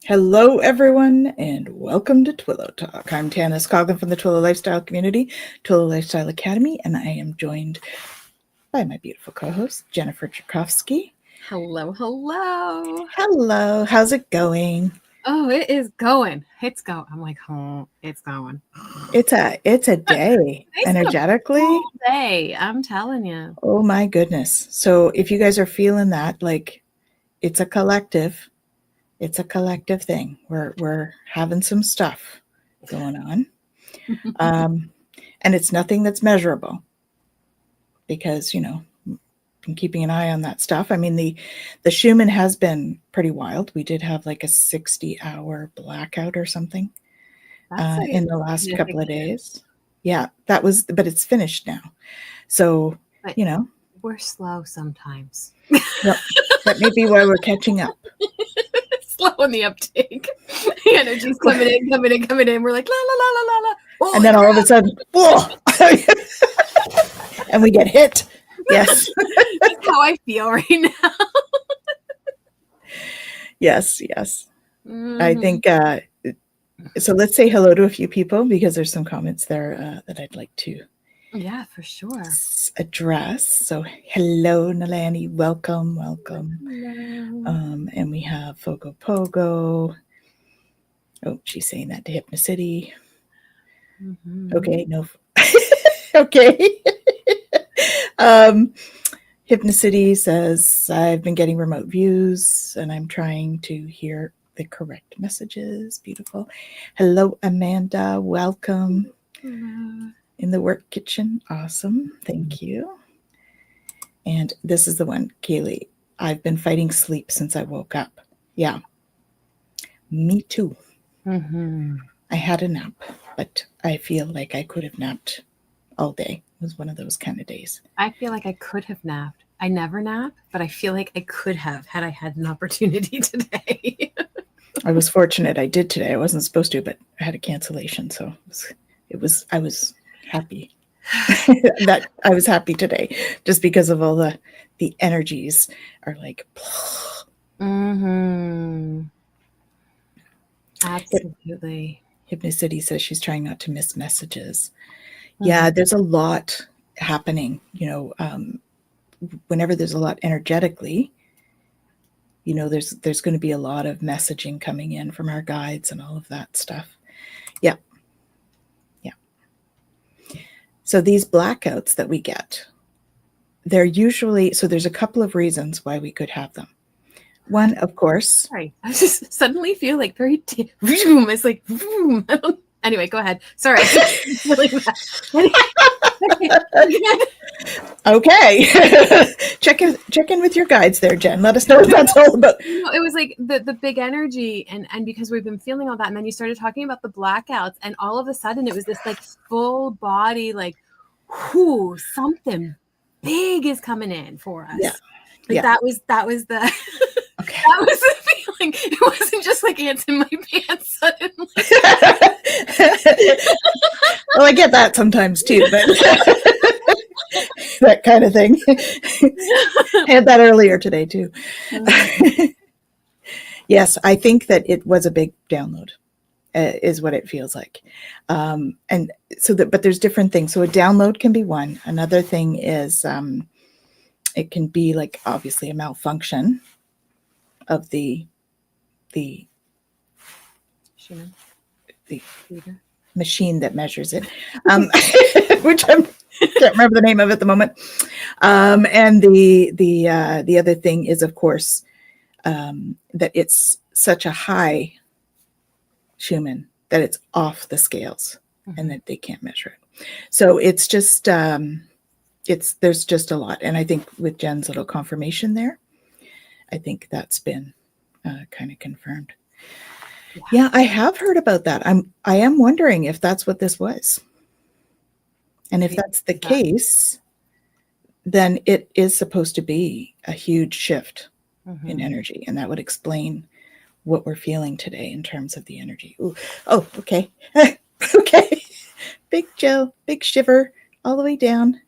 Hello, everyone, and welcome to Twillow Talk. I'm Tanys Coughlan from the Twillow Lifestyle Community, Twillow Lifestyle Academy, and I am joined by my beautiful co-host, Jennifer Jurkofsky. Hello, hello. Hello, how's it going? Oh, it is going. It's going. I'm like, oh, it's going. It's a day, energetically. All day, I'm telling you. Oh my goodness. So if you guys are feeling that, like, it's a collective. It's a collective thing. We're having some stuff going on. And it's nothing that's measurable because, been keeping an eye on that stuff. I mean, the Schumann has been pretty wild. We did have like a 60-hour blackout or something in the last couple of days. Yeah, but it's finished now. So, but we're slow sometimes. Well, that may be why we're catching up. Slow on the uptake. The energy's coming in. We're like, la, la, la, la, la, la. Oh, and then all of a sudden, whoa! And we get hit. Yes. That's how I feel right now. Yes. Mm-hmm. I think, so let's say hello to a few people because there's some comments there that I'd like to for sure address. So hello, Nalani, welcome. Hello. And we have Fogo Pogo. Oh, she's saying that to Hypnocity. Mm-hmm. Okay, no. Okay. Hypnocity says, I've been getting remote views and I'm trying to hear the correct messages. Beautiful. Hello, Amanda. Welcome. Hello. In the work kitchen. Awesome. Thank you. And this is the one, Kaylee. I've been fighting sleep since I woke up. Yeah. Me too. Mm-hmm. I had a nap, but I feel like I could have napped all day. It was one of those kind of days. I feel like I could have napped. I never nap, but I feel like I could have had I had an opportunity today. I was fortunate I did today. I wasn't supposed to, but I had a cancellation. So I was happy that I was happy today just because of all the energies are like. Mm-hmm. Absolutely. Hypnocity says she's trying not to miss messages. Mm-hmm. Yeah, there's a lot happening, whenever there's a lot energetically, there's going to be a lot of messaging coming in from our guides and all of that stuff. Yeah. So these blackouts that we get, they're usually, so there's a couple of reasons why we could have them. One, of course. Sorry, I just suddenly feel like very, it's like, anyway, go ahead. Sorry. Okay. Check in with your guides there, Jen. Let us know what that's all about. It was like the big energy and because we've been feeling all that, and then you started talking about the blackouts, and all of a sudden it was this like full body, like, whoo, something big is coming in for us. Yeah. That was the okay. That was the feeling. It wasn't just like ants in my pants suddenly. Well, I get that sometimes too, but that kind of thing. I had that earlier today too. Yes, I think that it was a big download, is what it feels like. And so but there's different things. So a download can be one. Another thing is it can be like obviously a malfunction of the machine that measures it, which I can't remember the name of at the moment. And the other thing is, of course, that it's such a high Schumann that it's off the scales, mm-hmm. and that they can't measure it. So it's just there's just a lot. And I think with Jen's little confirmation there, I think that's been kind of confirmed. Yeah, I have heard about that. I am wondering if that's what this was. And if that's the case, then it is supposed to be a huge shift, mm-hmm. in energy. And that would explain what we're feeling today in terms of the energy. Ooh. Oh, okay. Okay. Big Joe, big shiver all the way down.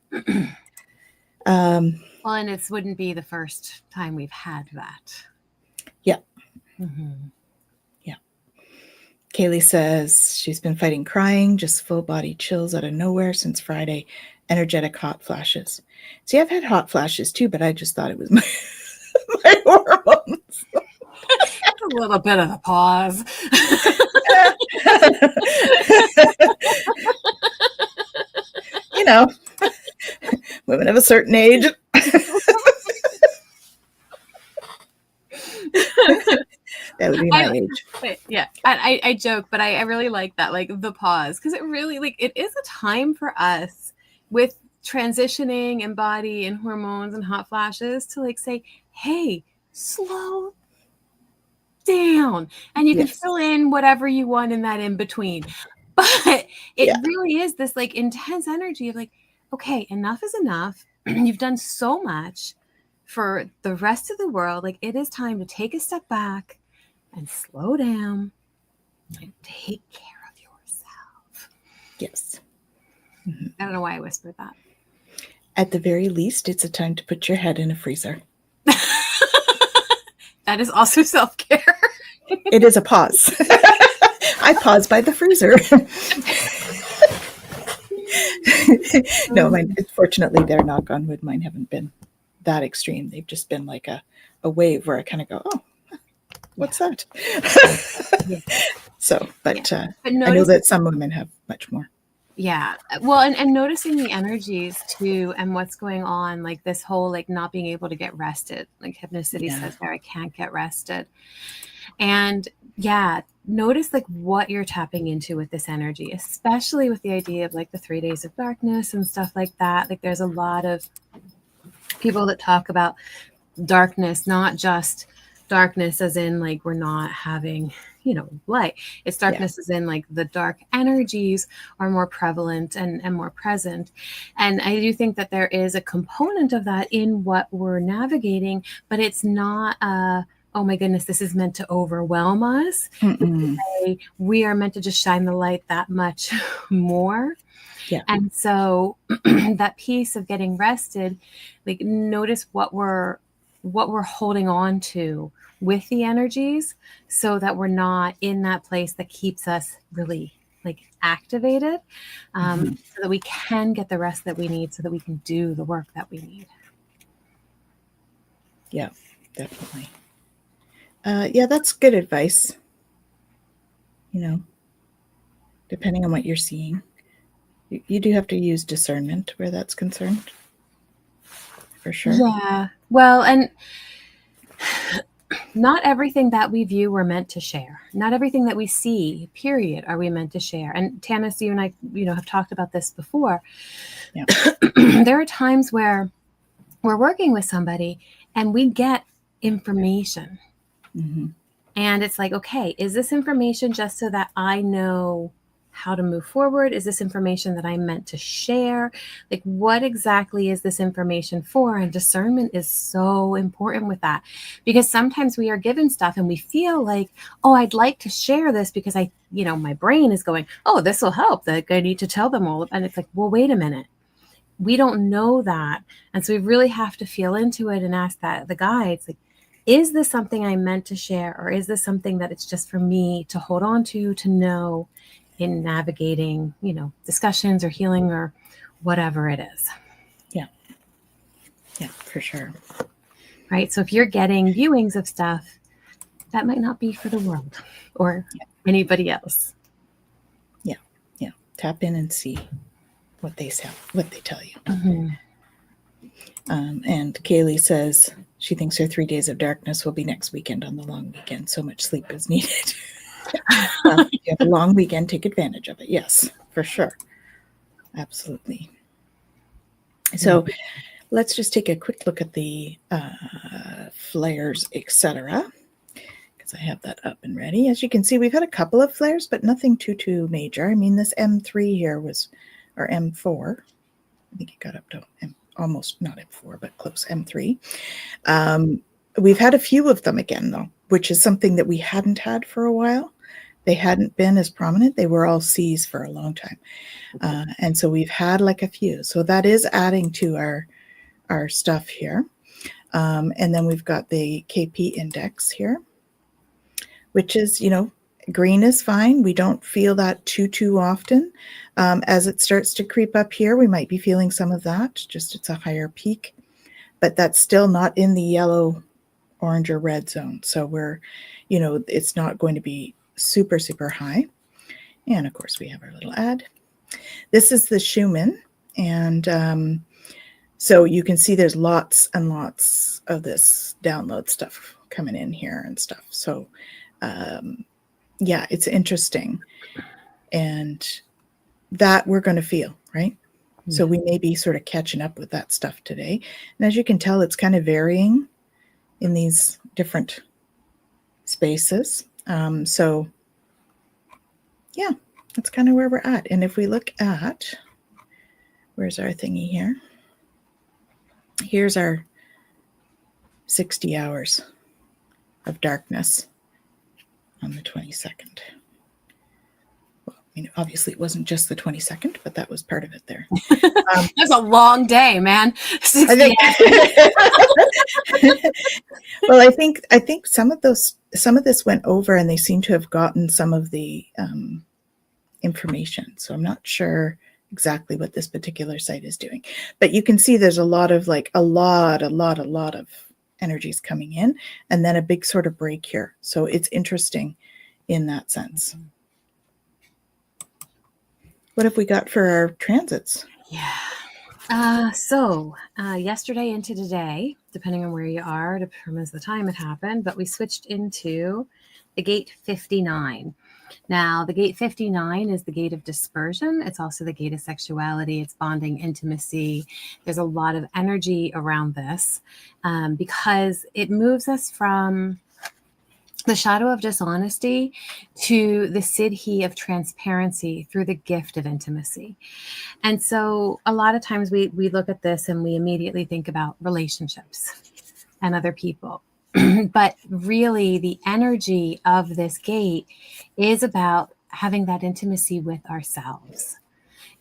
Well, and it wouldn't be the first time we've had that. Yeah. Mm-hmm. Yeah. Kaylee says she's been fighting crying, just full body chills out of nowhere since Friday. Energetic hot flashes. See, I've had hot flashes too, but I just thought it was my, my hormones. A little bit of a pause. You know, women of a certain age. That would be my age. Yeah, I joke, but I really like that, like the pause, because it really, like, it is a time for us with transitioning and body and hormones and hot flashes to like say, hey, slow down, and you can fill in whatever you want in that in between. But it really is this like intense energy of like, okay, enough is enough. You've done so much for the rest of the world. Like, it is time to take a step back and slow down and take care of yourself. Yes. Mm-hmm. I don't know why I whispered that. At the very least, it's a time to put your head in a freezer. That is also self-care. It is a pause. I pause by the freezer. No, fortunately, they're, knock on wood, mine haven't been that extreme. They've just been like a wave where I kind of go, oh, what's that? So, but I know that some women have much more. Yeah. Well, and noticing the energies too, and what's going on, like this whole, like, not being able to get rested. Like Hypnocity says there, I can't get rested. And notice like what you're tapping into with this energy, especially with the idea of like the 3 days of darkness and stuff like that. Like, there's a lot of people that talk about darkness, not just darkness as in like we're not having, light. It's darkness as in like the dark energies are more prevalent and more present. And I do think that there is a component of that in what we're navigating, but it's not oh my goodness, this is meant to overwhelm us. We are meant to just shine the light that much more. Yeah. And so that piece of getting rested, like, notice what we're holding on to with the energies, so that we're not in that place that keeps us really like activated, so that we can get the rest that we need, so that we can do the work that we need. Yeah, definitely. That's good advice. Depending on what you're seeing, you do have to use discernment where that's concerned, for sure. Yeah. Well, and not everything that we view we're meant to share. Not everything that we see, period, are we meant to share. And Tanys, you and I, have talked about this before. Yeah. There are times where we're working with somebody and we get information. And it's like, okay, is this information just so that I know how to move forward? Is this information that I'm meant to share? Like, what exactly is this information for? And discernment is so important with that, because sometimes we are given stuff and we feel like, oh, I'd like to share this because my brain is going, oh, this will help. Like, I need to tell them all. And it's like, well, wait a minute. We don't know that. And so we really have to feel into it and ask the guides, like, is this something I'm meant to share? Or is this something that it's just for me to hold on to know in navigating, discussions or healing or whatever it is? Yeah. Yeah, for sure. Right. So if you're getting viewings of stuff, that might not be for the world or anybody else. Yeah. Yeah. Tap in and see what they tell you. And Kaylee says she thinks her 3 days of darkness will be next weekend on the long weekend. So much sleep is needed. If you have a long weekend, take advantage of it. Yes, for sure. Absolutely. So let's just take a quick look at the flares, etc., because I have that up and ready. As you can see, we've had a couple of flares, but nothing too major. I mean, this M3 here or M4. I think it got up to almost not M4, but close, M3. We've had a few of them again, though, which is something that we hadn't had for a while. They hadn't been as prominent. They were all C's for a long time. And so we've had like a few. So that is adding to our stuff here. And then we've got the KP index here, which is, Green is fine. We don't feel that too often. As it starts to creep up here, we might be feeling some of that, just it's a higher peak, but that's still not in the yellow, orange, or red zone. So we're, it's not going to be super, super high. And of course we have our little ad. This is the Schumann. And so you can see there's lots and lots of this download stuff coming in here and stuff. So yeah, it's interesting. And that we're going to feel, right? Yeah. So we may be sort of catching up with that stuff today. And as you can tell, it's kind of varying in these different spaces. So yeah, that's kind of where we're at. And if we look at, where's our thingy here? Here's our 60 hours of darkness on the 22nd. Obviously it wasn't just the 22nd, but that was part of it there. That's a long day, man. Well, I think some of this went over, and they seem to have gotten some of the information. So I'm not sure exactly what this particular site is doing, but you can see there's a lot of energies coming in, and then a big sort of break here. So it's interesting in that sense. What have we got for our transits? Yeah. So yesterday into today, depending on where you are, determines the time it happened, but we switched into the gate 59. Now, the gate 59 is the gate of dispersion. It's also the gate of sexuality. It's bonding, intimacy. There's a lot of energy around this because it moves us from the shadow of dishonesty to the siddhi of transparency through the gift of intimacy. And so a lot of times we look at this and we immediately think about relationships and other people. But really the energy of this gate is about having that intimacy with ourselves.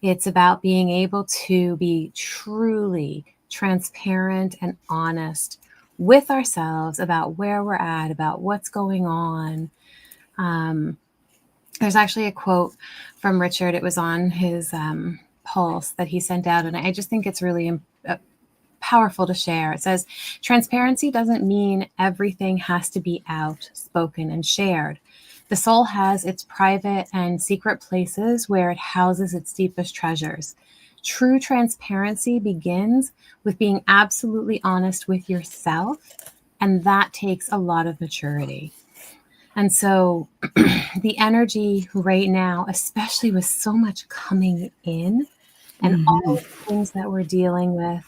It's about being able to be truly transparent and honest with ourselves about where we're at, about what's going on. There's actually a quote from Richard. It was on his pulse that he sent out, and I just think it's really powerful to share. It says, transparency doesn't mean everything has to be out, spoken, and shared. The soul has its private and secret places where it houses its deepest treasures. True transparency begins with being absolutely honest with yourself, and that takes a lot of maturity. And so the energy right now, especially with so much coming in and all the things that we're dealing with,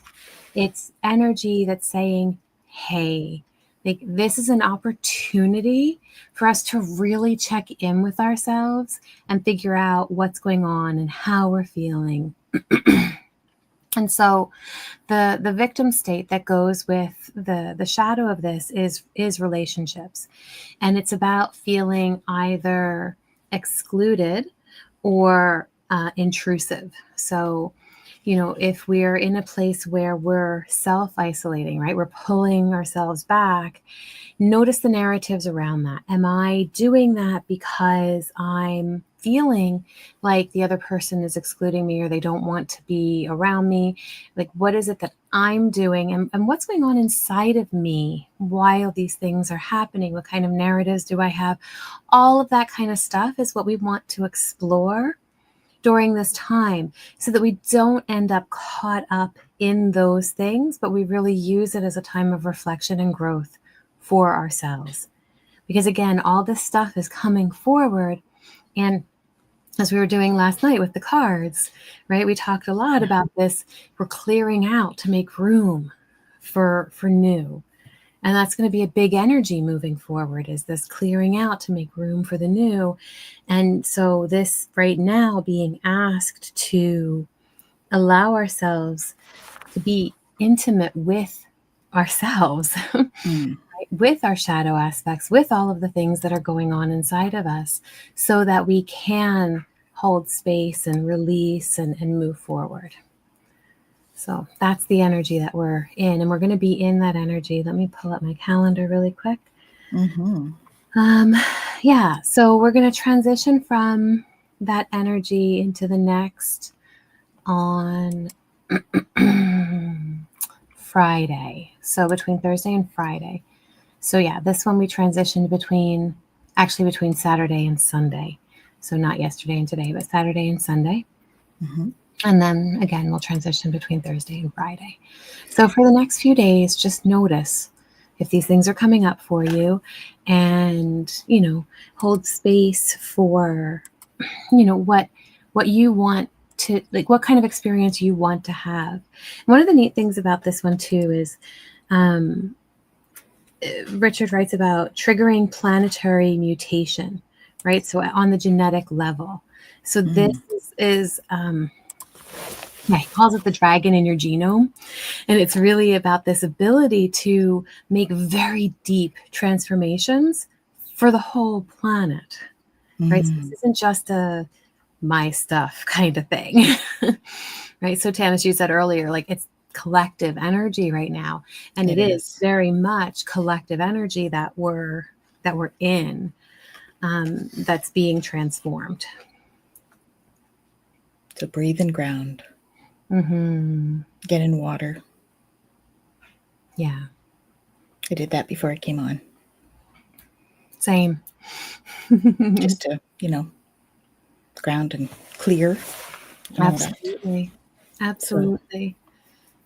it's energy that's saying, hey, like, this is an opportunity for us to really check in with ourselves and figure out what's going on and how we're feeling. And so the victim state that goes with the shadow of this is relationships. And it's about feeling either excluded or intrusive. So, if we're in a place where we're self-isolating, right, we're pulling ourselves back, notice the narratives around that. Am I doing that because I'm feeling like the other person is excluding me or they don't want to be around me? Like, what is it that I'm doing? And what's going on inside of me while these things are happening? What kind of narratives do I have? All of that kind of stuff is what we want to explore during this time so that we don't end up caught up in those things, but we really use it as a time of reflection and growth for ourselves. Because again, all this stuff is coming forward. And as we were doing last night with the cards, right, we talked a lot about this. We're clearing out to make room for new. And that's going to be a big energy moving forward, is this clearing out to make room for the new. And so this right now being asked to allow ourselves to be intimate with ourselves, right? With our shadow aspects, with all of the things that are going on inside of us, so that we can hold space and release and move forward. So that's the energy that we're in, and we're going to be in that energy. Let me pull up my calendar really quick. yeah, so we're going to transition from that energy into the next on Friday. So between Thursday and Friday. So yeah, this one we transitioned between Saturday and Sunday. So not yesterday and today, but Saturday and Sunday. Mm-hmm. And then again, we'll transition between Thursday and Friday. So for the next few days, just notice if these things are coming up for you, and, hold space for, what you want to, like, what kind of experience you want to have. One of the neat things about this one too is, Richard writes about triggering planetary mutation, right? So on the genetic level. So this is he calls it the dragon in your genome. And it's really about this ability to make very deep transformations for the whole planet, right? So this isn't just a my stuff kind of thing, right? So Tanys, you said earlier, like, it's collective energy right now. And it is very much collective energy that we're in, that's being transformed. So breathe and ground. Mm-hmm. Get in water. Yeah. I did that before I came on. Same. Just to, ground and clear. Absolutely. Absolutely.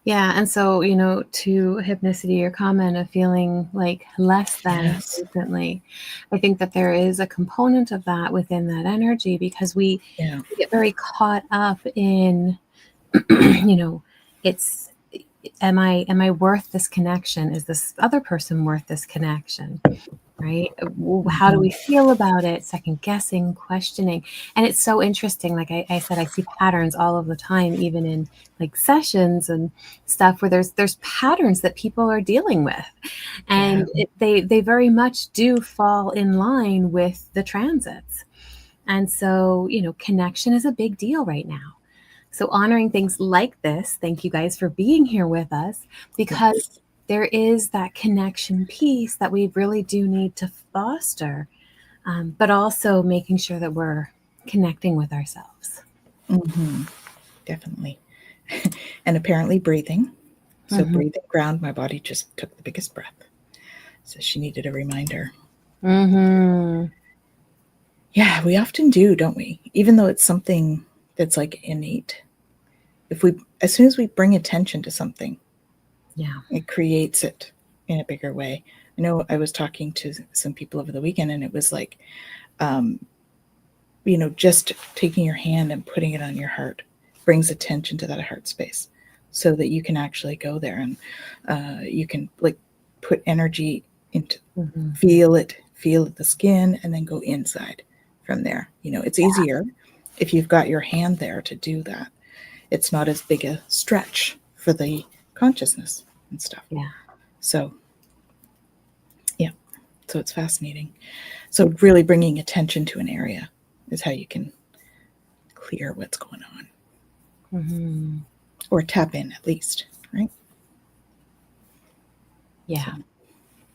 Yeah. And so, to Hypnicity, your comment of feeling like less than recently, I think that there is a component of that within that energy, because we get very caught up in, it's, am I worth this connection? Is this other person worth this connection? Right? How do we feel about it? Second guessing, questioning. And it's so interesting. Like I said, I see patterns all of the time, even in like sessions and stuff, where there's patterns that people are dealing with. And they very much do fall in line with the transits. And so, connection is a big deal right now. So honoring things like this, thank you guys for being here with us, because there is that connection piece that we really do need to foster, but also making sure that we're connecting with ourselves. Mm-hmm. Definitely. And apparently breathing. So breathe and ground. My body just took the biggest breath. So she needed a reminder. Mm-hmm. Yeah, we often do, don't we? Even though it's something that's like innate. As soon as we bring attention to something, it creates it in a bigger way. I know I was talking to some people over the weekend, and it was like, just taking your hand and putting it on your heart brings attention to that heart space, so that you can actually go there and you can like put energy into, feel it, the skin, and then go inside from there. It's easier if you've got your hand there to do that. It's not as big a stretch for the consciousness and stuff. Yeah. So it's fascinating. So really bringing attention to an area is how you can clear what's going on. Or tap in, at least, right? Yeah.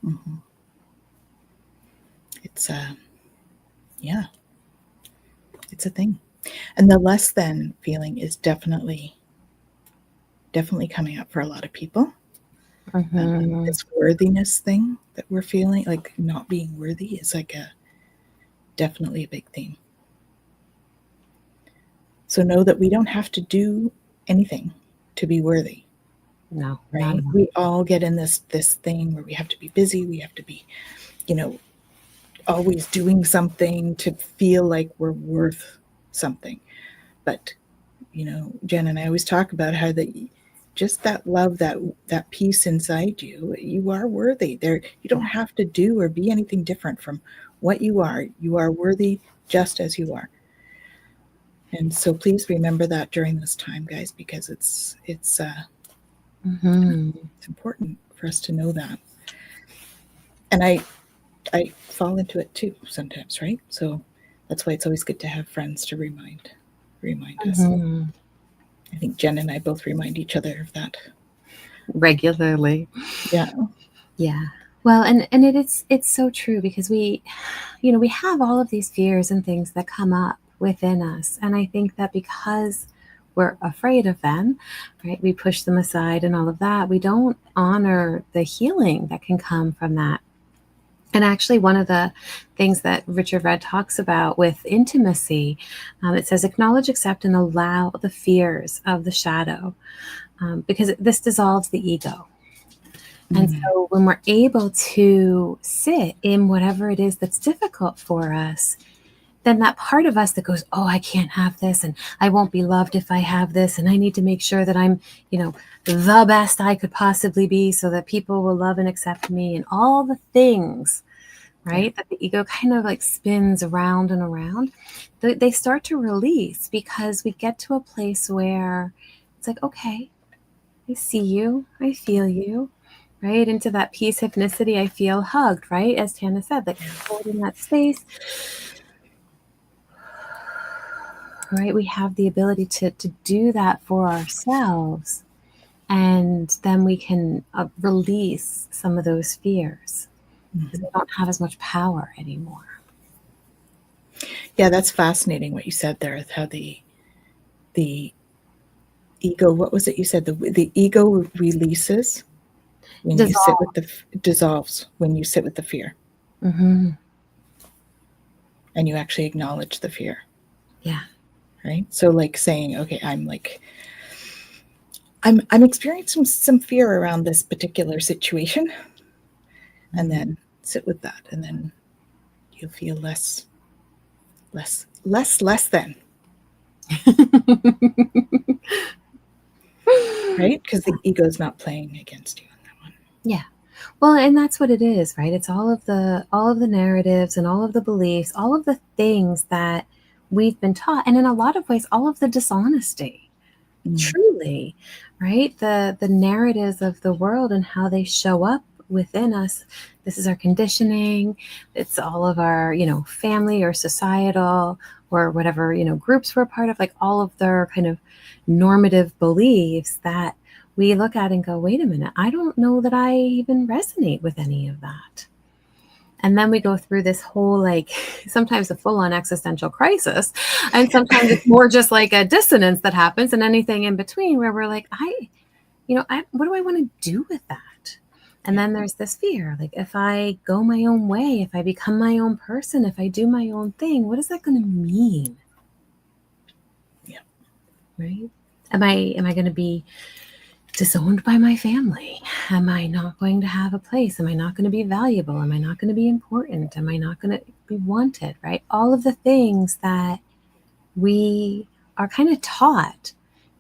So, it's it's a thing. And the less than feeling is definitely coming up for a lot of people. This worthiness thing that we're feeling, like not being worthy, is like definitely a big theme. So know that we don't have to do anything to be worthy. No, right? We all get in this thing where we have to be busy. We have to be, always doing something to feel like we're worth something. But, Jen and I always talk about how just that love, that peace inside you, you are worthy. You don't have to do or be anything different from what you are. You are worthy just as you are. And so please remember that during this time, guys, because it's important for us to know that. And I fall into it too sometimes, right? So that's why it's always good to have friends to remind us. I think Jen and I both remind each other of that regularly. Yeah. Well, and it's so true, because we have all of these fears and things that come up within us. And I think that because we're afraid of them, right, we push them aside and all of that. We don't honor the healing that can come from that. And actually, one of the things that Richard Rudd talks about with intimacy, it says, acknowledge, accept, and allow the fears of the shadow, because this dissolves the ego. And so when we're able to sit in whatever it is that's difficult for us, then that part of us that goes, oh, I can't have this, and I won't be loved if I have this, and I need to make sure that I'm, the best I could possibly be so that people will love and accept me, and all the things, right, that the ego kind of like spins around and around, they start to release, because we get to a place where it's like, okay, I see you, I feel you, right? Into that peace, hypnicity, I feel hugged, right? As Tana said, like holding that space, right? We have the ability to do that for ourselves. And then we can release some of those fears, because they don't have as much power anymore. Yeah, that's fascinating what you said there, how the ego, what was it you said? The ego releases when you sit with dissolves when you sit with the fear. Mm-hmm. And you actually acknowledge the fear. Yeah. Right? So like saying, okay, I'm experiencing some fear around this particular situation. Mm-hmm. And then sit with that, and then you'll feel less than. Right? Because the ego is not playing against you on that one. Yeah. Well, and that's what it is, right? It's all of the narratives and all of the beliefs, all of the things that we've been taught, and in a lot of ways, all of the dishonesty. Truly, right? The narratives of the world and how they show up within us. This is our conditioning. It's all of our, family or societal or whatever, groups we're part of, like all of their kind of normative beliefs that we look at and go, wait a minute, I don't know that I even resonate with any of that. And then we go through this whole, like, sometimes a full-on existential crisis. And sometimes it's more just like a dissonance that happens, and anything in between, where we're like, what do I want to do with that? And then there's this fear, like, if I go my own way, if I become my own person, if I do my own thing, what is that going to mean? Yeah. Right? Am I going to be disowned by my family? Am I not going to have a place? Am I not going to be valuable? Am I not going to be important? Am I not going to be wanted? Right? All of the things that we are kind of taught.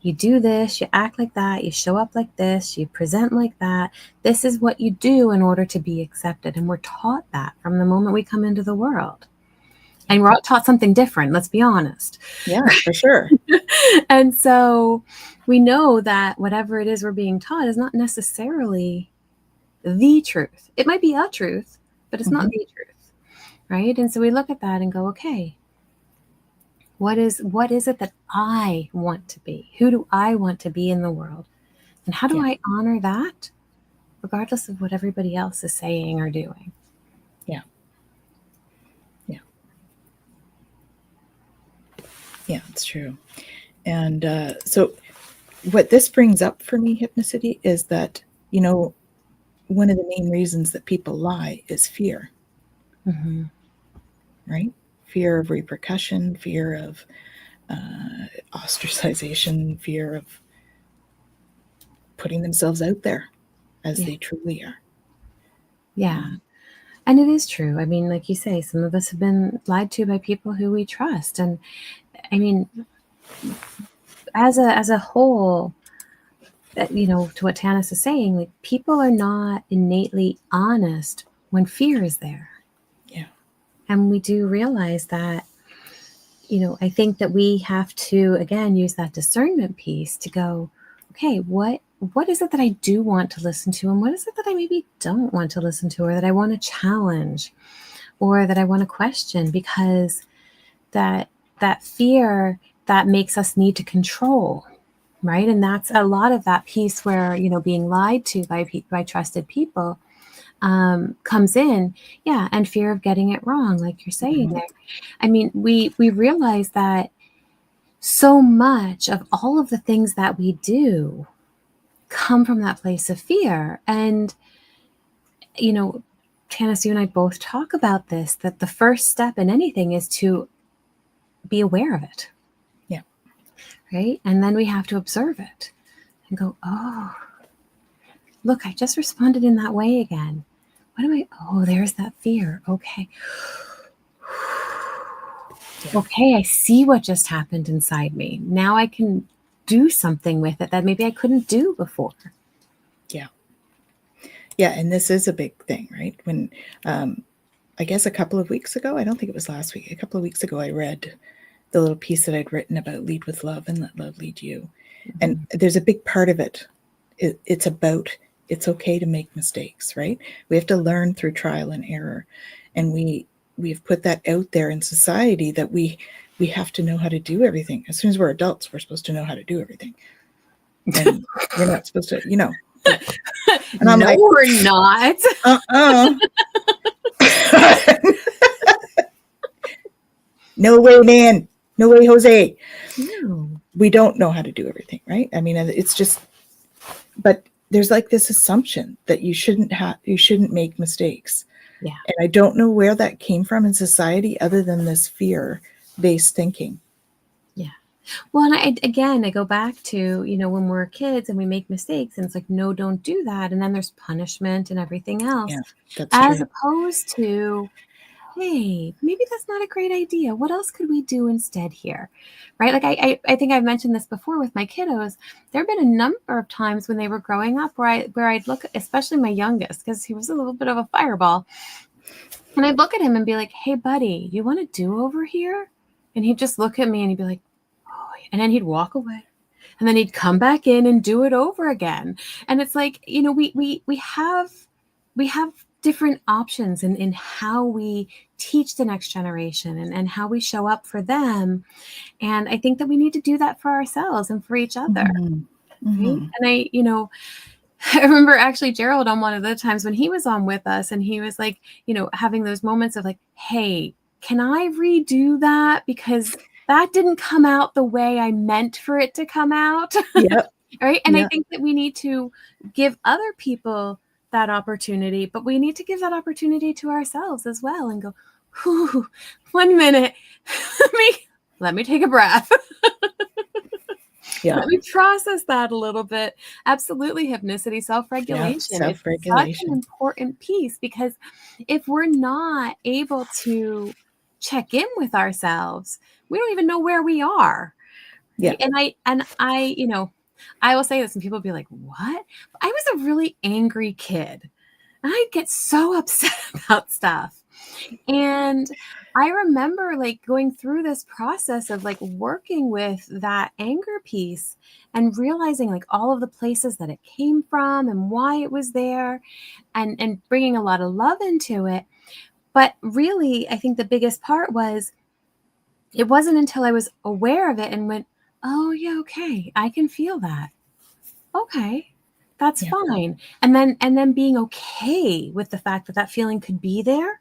You do this, you act like that, you show up like this, you present like that. This is what you do in order to be accepted. And we're taught that from the moment we come into the world. And we're all taught something different, let's be honest. Yeah, for sure. And so we know that whatever it is we're being taught is not necessarily the truth. It might be a truth, but it's not the truth, right? And so we look at that and go, okay, what is it that I want to be? Who do I want to be in the world? And how do I honor that, regardless of what everybody else is saying or doing? Yeah. Yeah, it's true. And so what this brings up for me, Hypnicity, is that, one of the main reasons that people lie is fear. Mm-hmm. Right? Fear of repercussion, fear of ostracization, fear of putting themselves out there as they truly are. Yeah. And it is true. I mean, like you say, some of us have been lied to by people who we trust. And I mean, as a whole, to what Tanys is saying, like, people are not innately honest when fear is there. Yeah. And we do realize that, I think that we have to, again, use that discernment piece to go, okay, what is it that I do want to listen to? And what is it that I maybe don't want to listen to, or that I want to challenge, or that I want to question? Because that fear, that makes us need to control, right? And that's a lot of that piece where, being lied to by trusted people, comes in, and fear of getting it wrong, like you're saying there. I mean, we realize that so much of all of the things that we do come from that place of fear. And, you know, Tanys, you and I both talk about this, that the first step in anything is to be aware of it. Yeah. Right? And then we have to observe it and go, oh, look, I just responded in that way again. Oh, there's that fear. Okay. Yeah. Okay, I see what just happened inside me. Now I can do something with it that maybe I couldn't do before. Yeah. Yeah, and this is a big thing, right? When I guess a couple of weeks ago, I don't think it was last week, a couple of weeks ago, I read the little piece that I'd written about lead with love and let love lead you. And there's a big part of it. It's about, it's okay to make mistakes, right? We have to learn through trial and error. And we've put that out there in society that we have to know how to do everything. As soon as we're adults, we're supposed to know how to do everything. And we're not supposed to, And I'm no, we're not. No way, man. No way, Jose. No. We don't know how to do everything, right? I mean, it's just, but there's like this assumption that you shouldn't make mistakes. Yeah. And I don't know where that came from in society other than this fear-based thinking. Yeah. Well, and I go back to, when we're kids and we make mistakes and it's like, no, don't do that. And then there's punishment and everything else. Yeah, that's as true. Opposed to, hey, maybe that's not a great idea. What else could we do instead here? Right? Like I think I've mentioned this before with my kiddos. There have been a number of times when they were growing up where I'd look, especially my youngest, because he was a little bit of a fireball. And I'd look at him and be like, hey, buddy, you want to do over here? And he'd just look at me and he'd be like, oh, and then he'd walk away. And then he'd come back in and do it over again. And it's like, we have different options in how we teach the next generation and how we show up for them. And I think that we need to do that for ourselves and for each other. Right? And I remember actually Gerald on one of the times when he was on with us and he was like, having those moments of like, hey, can I redo that? Because that didn't come out the way I meant for it to come out. Yep. Right. And I think that we need to give other people that opportunity, but we need to give that opportunity to ourselves as well and go, whew, 1 minute, let me take a breath. Yeah. Let me process that a little bit. Absolutely. Hypnicity, self-regulation. Yeah, self-regulation. It's such an important piece because if we're not able to check in with ourselves, we don't even know where we are. Yeah. And I will say this and people will be like, what? I was a really angry kid and I'd get so upset about stuff. And I remember like going through this process of like working with that anger piece and realizing like all of the places that it came from and why it was there and bringing a lot of love into it. But really, I think the biggest part was it wasn't until I was aware of it and went, oh yeah, okay, I can feel that. Okay, that's fine. And then being okay with the fact that that feeling could be there,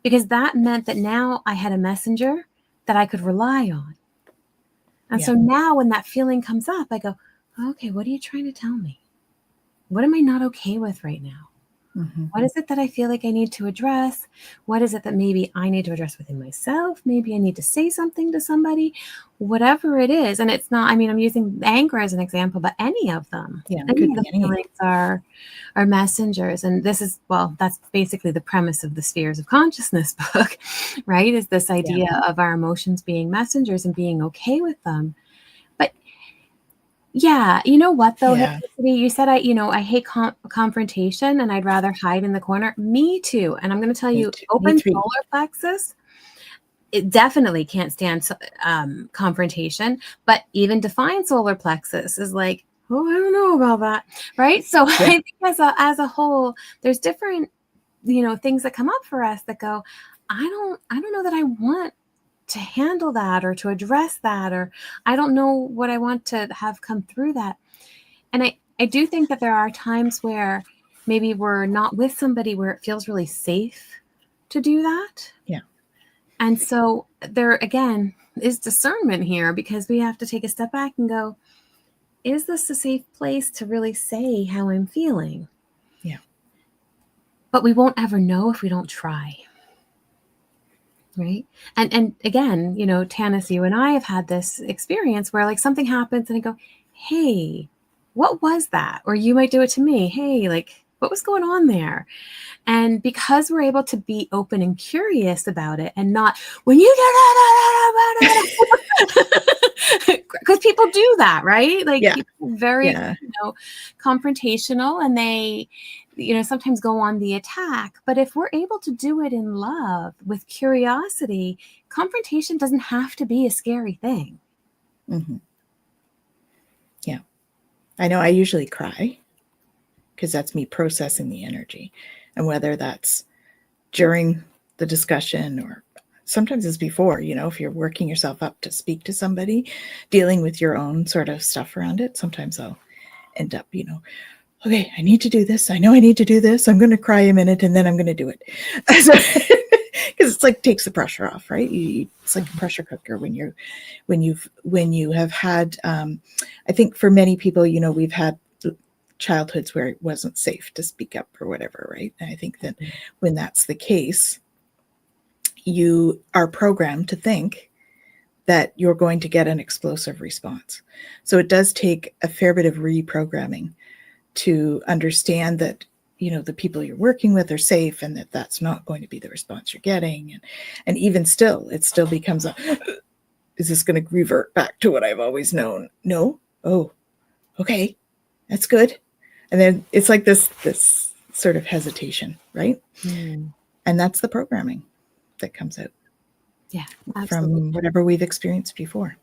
because that meant that now I had a messenger that I could rely on. And so now when that feeling comes up, I go, okay, what are you trying to tell me? What am I not okay with right now? What is it that I feel like I need to address? What is it that maybe I need to address within myself? Maybe I need to say something to somebody, whatever it is. And it's not, I'm using anger as an example, but any of them, any of the feelings are messengers. And this is, that's basically the premise of the Spheres of Consciousness book, right? Is this idea of our emotions being messengers and being okay with them. Yeah. You know what though? Yeah. You said, I hate confrontation and I'd rather hide in the corner. Me too. And I'm going to tell you, open solar plexus, it definitely can't stand confrontation, but even defined solar plexus is like, oh, I don't know about that. Right. So I think as a whole, there's different, things that come up for us that go, I don't know that I want to handle that or to address that, or I don't know what I want to have come through that. And I do think that there are times where maybe we're not with somebody where it feels really safe to do that. Yeah. And so there again is discernment here, because we have to take a step back and go, is this a safe place to really say how I'm feeling? Yeah. But we won't ever know if we don't try. Right. And again, you know, Tanys, you and I have had this experience where like something happens and I go, hey, what was that? Or you might do it to me. Hey, like, what was going on there? And because we're able to be open and curious about it and not when you because people do that, right? Like Yeah. people are very, Yeah. you know, confrontational, and they, you know, sometimes go on the attack. But if we're able to do it in love with curiosity, confrontation doesn't have to be a scary thing. Mm-hmm. Yeah. I know I usually cry because that's me processing the energy. And whether that's during the discussion or sometimes it's before, you know, if you're working yourself up to speak to somebody, dealing with your own sort of stuff around it, sometimes I'll end up, you know, okay, I need to do this. I know I need to do this. I'm going to cry a minute and then I'm going to do it. Because it's like takes the pressure off, right? It's like a pressure cooker when you have had, I think for many people, you know, we've had childhoods where it wasn't safe to speak up or whatever, right? And I think that when that's the case, you are programmed to think that you're going to get an explosive response. So it does take a fair bit of reprogramming to understand that, you know, the people you're working with are safe and that that's not going to be the response you're getting. And even still, it still becomes a, is this going to revert back to what I've always known? No. Oh, okay. That's good. And then it's like this sort of hesitation, right? And that's the programming that comes out. Yeah, absolutely. From whatever we've experienced before.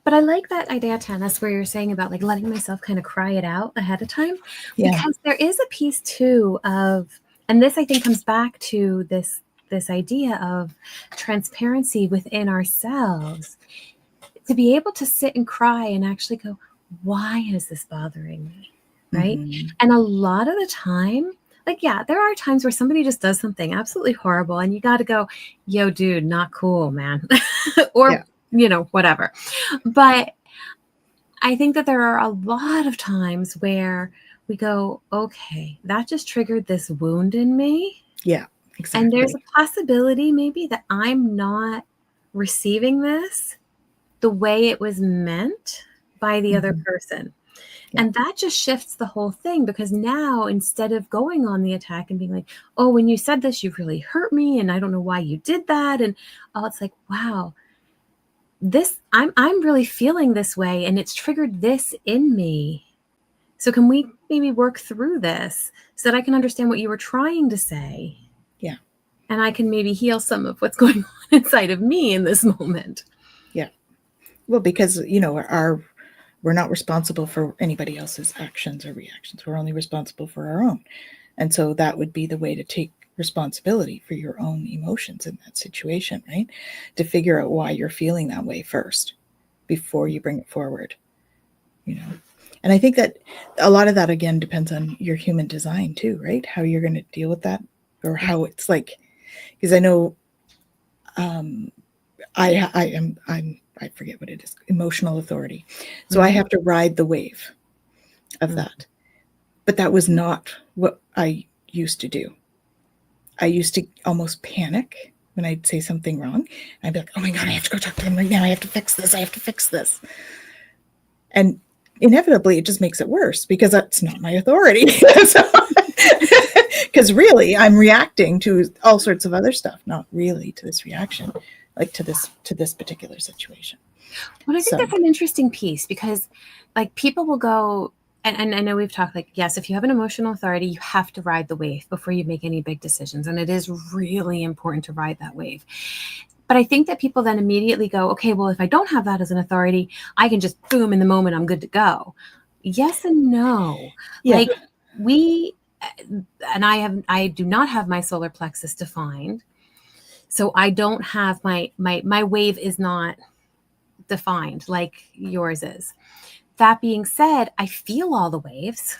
But I like that idea, Tanys, where you're saying about like letting myself kind of cry it out ahead of time. Yeah. Because there is a piece too of, and this I think comes back to this idea of transparency within ourselves, to be able to sit and cry and actually go, why is this bothering me? Right. Mm-hmm. And a lot of the time, like, yeah, there are times where somebody just does something absolutely horrible and you got to go, yo, dude, not cool, man. Or, you know, whatever. But I think that there are a lot of times where we go, okay, that just triggered this wound in me. Yeah, exactly. And there's a possibility maybe that I'm not receiving this the way it was meant by the other person. Yeah. And that just shifts the whole thing, because now instead of going on the attack and being like, oh, when you said this, you really hurt me and I don't know why you did that. And it's like, wow, this I'm really feeling this way and it's triggered this in me. So can we maybe work through this so that I can understand what you were trying to say? Yeah. And I can maybe heal some of what's going on inside of me in this moment. Yeah. Well, because, you know, we're not responsible for anybody else's actions or reactions. We're only responsible for our own. And so that would be the way to take responsibility for your own emotions in that situation, right? To figure out why you're feeling that way first before you bring it forward, you know. And I think that a lot of that, again, depends on your human design too, right? How you're going to deal with that, or how it's like, because I know I forget what it is, emotional authority. So I have to ride the wave of that. But that was not what I used to do. I used to almost panic when I'd say something wrong. I'd be like, oh my God, I have to go talk to him right now. I have to fix this. I have to fix this. And inevitably, it just makes it worse because that's not my authority. Because really, I'm reacting to all sorts of other stuff, not really to this reaction, like to this particular situation. Well, I think that's an interesting piece, because like people will go, and I know we've talked like, yes, if you have an emotional authority, you have to ride the wave before you make any big decisions. And it is really important to ride that wave. But I think that people then immediately go, okay, well, if I don't have that as an authority, I can just boom, in the moment, I'm good to go. Yes and no. Yeah. Like I do not have my solar plexus defined. So I don't have my wave is not defined like yours is. That being said, I feel all the waves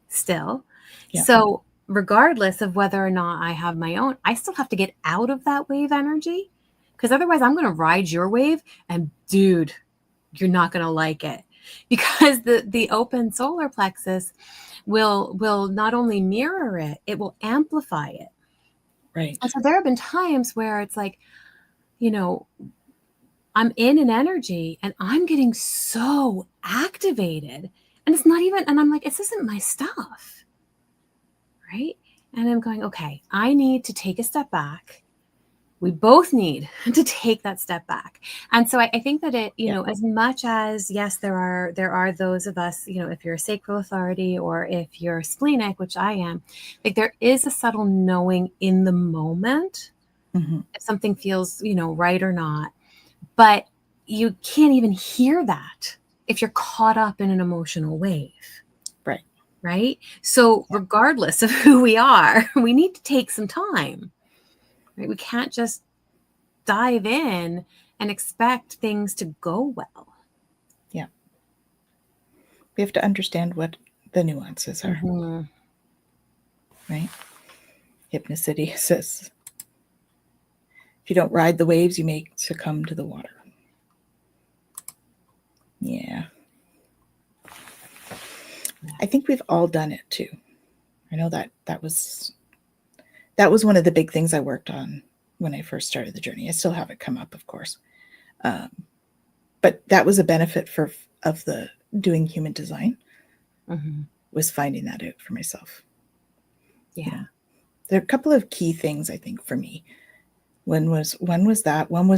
still. Yeah. So regardless of whether or not I have my own, I still have to get out of that wave energy, because otherwise I'm going to ride your wave, and dude, you're not going to like it, because the open solar plexus will not only mirror it, it will amplify it. Right. And so there have been times where it's like, you know, I'm in an energy and I'm getting so activated, and it's not even, and I'm like, this isn't my stuff. Right. And I'm going, okay, I need to take a step back. We both need to take that step back. And so I think that it, you know, as much as, yes, there are those of us, you know, if you're a sacral authority or if you're splenic, which I am, like there is a subtle knowing in the moment if something feels, you know, right or not. But you can't even hear that if you're caught up in an emotional wave. Right. Right. So regardless of who we are, we need to take some time. Right? We can't just dive in and expect things to go well. Yeah. We have to understand what the nuances are. Right. Hypnicity says, if you don't ride the waves, you may succumb to the water. Yeah. I think we've all done it too. I know that was one of the big things I worked on when I first started the journey. I still have it come up, of course. But that was a benefit of the doing human design, was finding that out for myself. Yeah. You know, there are a couple of key things, I think, for me. One was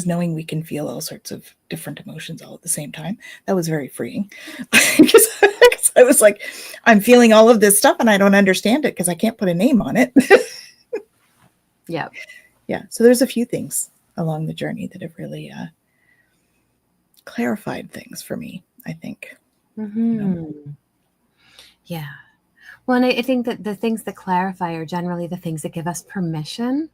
knowing we can feel all sorts of different emotions all at the same time. That was very freeing. Because I was like, I'm feeling all of this stuff and I don't understand it because I can't put a name on it. Yeah. Yeah. So there's a few things along the journey that have really clarified things for me, I think. You know? Yeah. Well, and I think that the things that clarify are generally the things that give us permission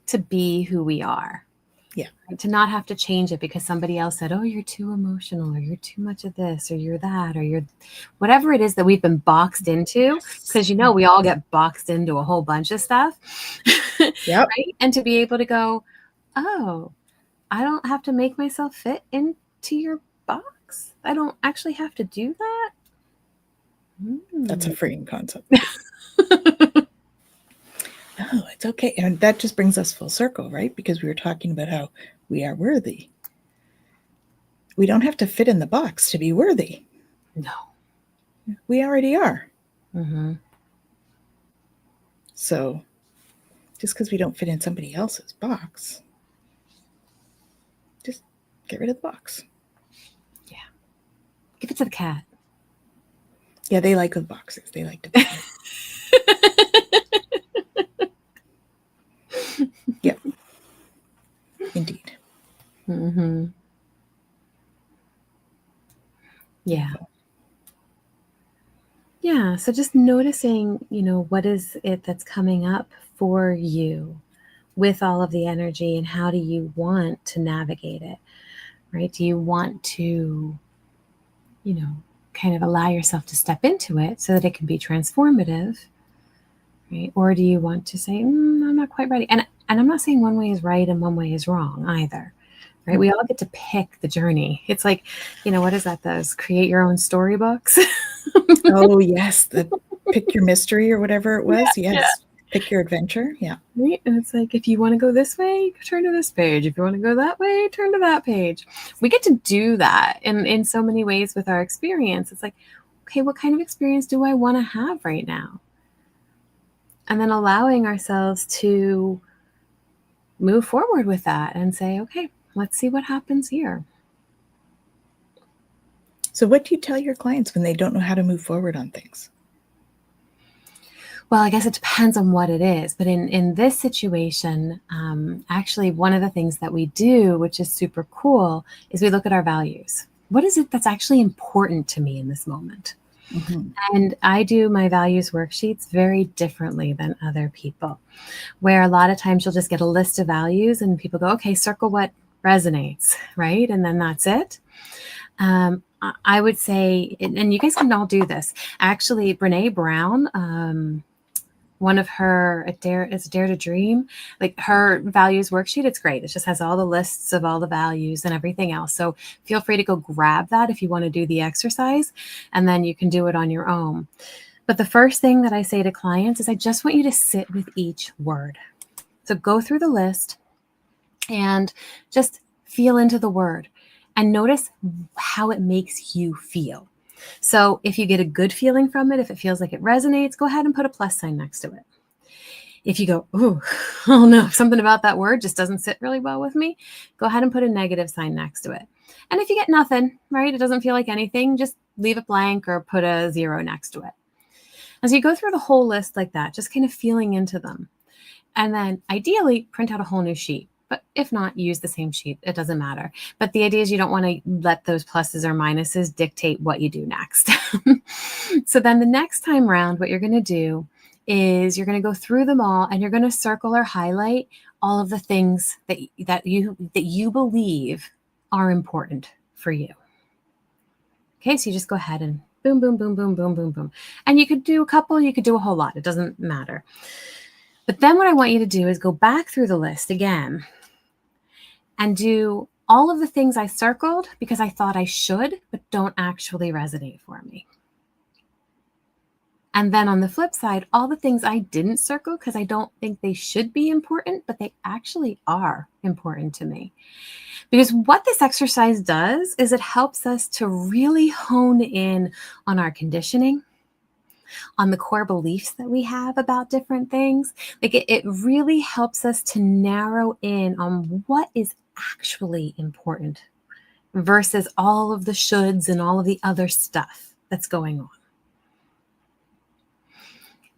to be who we are. Yeah. To not have to change it because somebody else said, oh, you're too emotional, or you're too much of this, or you're that, or you're whatever it is that we've been boxed into. Because, you know, we all get boxed into a whole bunch of stuff. Yep. Right? And to be able to go, oh, I don't have to make myself fit into your box. I don't actually have to do that. That's a freeing concept. Oh, it's okay. And that just brings us full circle, right? Because we were talking about how we are worthy. We don't have to fit in the box to be worthy. No. We already are. So just because we don't fit in somebody else's box, just get rid of the box. Yeah. Give it to the cat. Yeah, they like the boxes. They like to be Yeah. Indeed. Yeah. Yeah. So just noticing, you know, what is it that's coming up for you with all of the energy, and how do you want to navigate it, right? Do you want to, you know, kind of allow yourself to step into it so that it can be transformative, right? Or do you want to say, I'm not quite ready? And I'm not saying one way is right and one way is wrong either, right? We all get to pick the journey. It's like, you know, what is that? Those create your own storybooks. Oh, yes. The pick your mystery or whatever it was. Yeah, yes. Yeah. Pick your adventure. Yeah. Right. And it's like, if you want to go this way, turn to this page. If you want to go that way, turn to that page. We get to do that in so many ways with our experience. It's like, okay, what kind of experience do I want to have right now? And then allowing ourselves to move forward with that and say, okay, let's see what happens here. So what do you tell your clients when they don't know how to move forward on things? Well, I guess it depends on what it is. But in this situation, actually, one of the things that we do, which is super cool, is we look at our values. What is it that's actually important to me in this moment? And I do my values worksheets very differently than other people, where a lot of times you'll just get a list of values and people go, okay, circle what resonates, right? And then that's it. I would say, and you guys can all do this. Actually, Brene Brown, one of her, Dare to Dream, like her values worksheet. It's great. It just has all the lists of all the values and everything else. So feel free to go grab that if you want to do the exercise, and then you can do it on your own. But the first thing that I say to clients is I just want you to sit with each word. So go through the list and just feel into the word and notice how it makes you feel. So if you get a good feeling from it, if it feels like it resonates, go ahead and put a plus sign next to it. If you go, oh no, something about that word just doesn't sit really well with me, go ahead and put a negative sign next to it. And if you get nothing, right, it doesn't feel like anything, just leave it blank or put a 0 next to it. As you go through the whole list like that, just kind of feeling into them. And then ideally print out a whole new sheet. But if not, use the same sheet. It doesn't matter. But the idea is you don't want to let those pluses or minuses dictate what you do next. So then the next time around, what you're going to do is you're going to go through them all and you're going to circle or highlight all of the things that you believe are important for you. Okay, so you just go ahead and boom, boom, boom, boom, boom, boom, boom. And you could do a couple, you could do a whole lot. It doesn't matter. But then what I want you to do is go back through the list again and do all of the things I circled because I thought I should, but don't actually resonate for me. And then on the flip side, all the things I didn't circle because I don't think they should be important, but they actually are important to me. Because what this exercise does is it helps us to really hone in on our conditioning, on the core beliefs that we have about different things. Like it really helps us to narrow in on what is actually important versus all of the shoulds and all of the other stuff that's going on.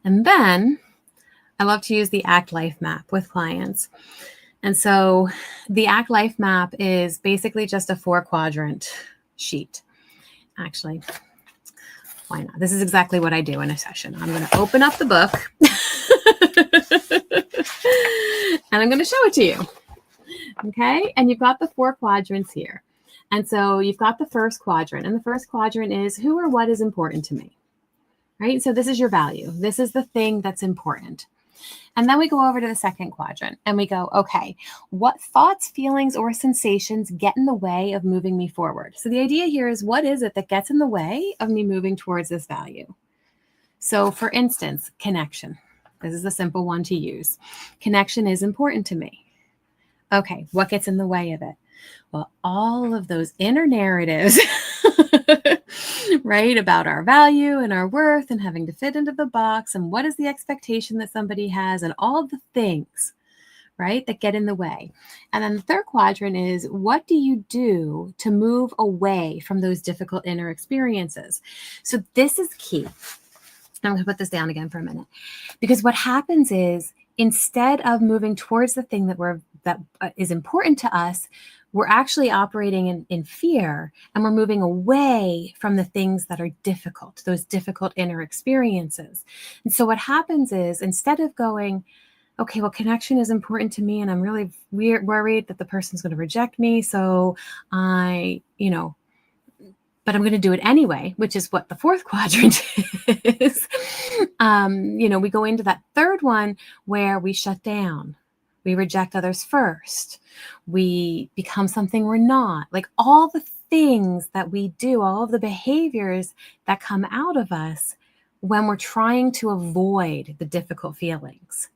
And then I love to use the ACT Life Map with clients. And so the ACT Life Map is basically just a 4-quadrant sheet. Actually, why not? This is exactly what I do in a session. I'm going to open up the book and I'm going to show it to you. Okay. And you've got the 4 quadrants here. And so you've got the first quadrant, and the first quadrant is who or what is important to me. Right? So this is your value. This is the thing that's important. And then we go over to the second quadrant and we go, okay, what thoughts, feelings, or sensations get in the way of moving me forward? So the idea here is what is it that gets in the way of me moving towards this value? So for instance, connection. This is a simple one to use. Connection is important to me. Okay, what gets in the way of it? Well, all of those inner narratives, right, about our value and our worth and having to fit into the box and what is the expectation that somebody has and all the things, right, that get in the way. And then the third quadrant is what do you do to move away from those difficult inner experiences? So this is key. I'm going to put this down again for a minute, because what happens is instead of moving towards the thing that is important to us, we're actually operating in fear, and we're moving away from the things that are difficult, those difficult inner experiences. And so what happens is instead of going, okay, well, connection is important to me and I'm really worried that the person's going to reject me. So but I'm going to do it anyway, which is what the fourth quadrant is. We go into that third one where we shut down. We reject others first. We become something we're not. Like all the things that we do, all of the behaviors that come out of us when we're trying to avoid the difficult feelings.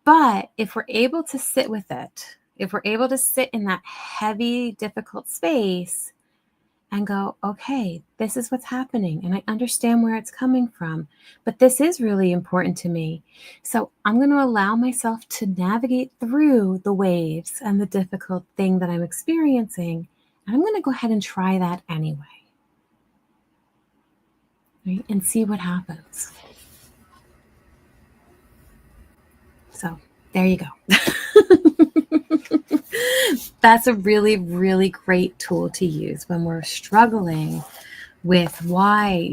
But if we're able to sit with it, if we're able to sit in that heavy, difficult space and go, okay, this is what's happening. And I understand where it's coming from, but this is really important to me. So I'm going to allow myself to navigate through the waves and the difficult thing that I'm experiencing. And I'm going to go ahead and try that anyway. Right? And see what happens. So there you go. That's a really, really great tool to use when we're struggling with why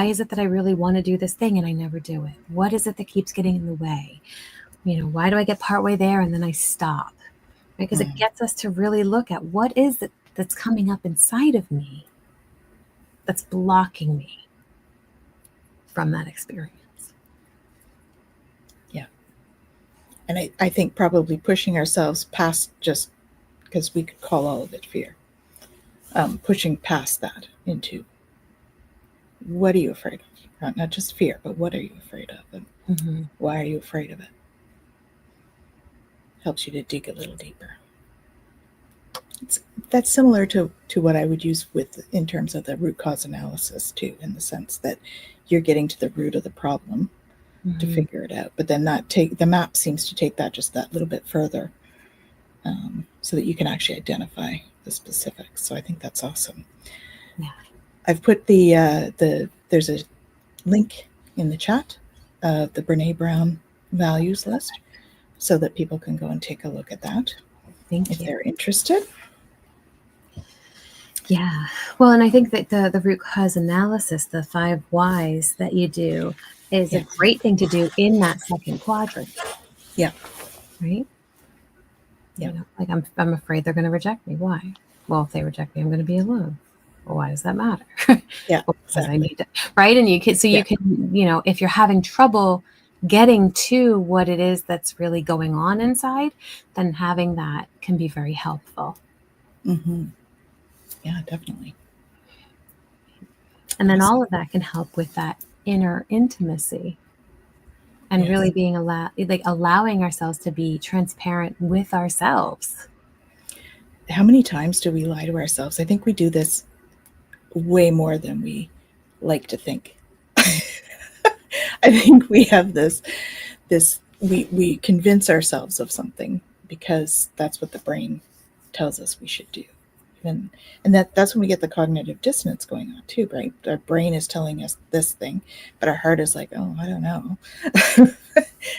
is it that I really want to do this thing and I never do it? What is it that keeps getting in the way? Why do I get partway there and then I stop? Because it gets us to really look at what is it that's coming up inside of me that's blocking me from that experience. And I think probably pushing ourselves past, just because we could call all of it fear, pushing past that into, what are you afraid of? Not just fear, but what are you afraid of? And why are you afraid of it? Helps you to dig a little deeper. That's similar to what I would use in terms of the root cause analysis too, in the sense that you're getting to the root of the problem to figure it out. But then the map seems to take that just that little bit further, so that you can actually identify the specifics. So I think that's awesome. Yeah. I've put there's a link in the chat of the Brene Brown values list, so that people can go and take a look at that. If they're interested. Yeah. Well, and I think that the root cause analysis, the 5 whys that you do, is a great thing to do in that second quadrant. Yeah. Right? Yeah. You know, like I'm afraid they're going to reject me. Why? Well, if they reject me, I'm going to be alone. Well, why does that matter? Yeah. Well, because exactly. I need to, right? And you can, you know, if you're having trouble getting to what it is that's really going on inside, then having that can be very helpful. Mm-hmm. Yeah, definitely. And then all of that can help with that inner intimacy and really being allowing ourselves to be transparent with ourselves. How many times do we lie to ourselves? I think we do this way more than we like to think. I think we have this we convince ourselves of something because that's what the brain tells us we should do. And that's when we get the cognitive dissonance going on too, right? Our brain is telling us this thing, but our heart is like, oh, I don't know.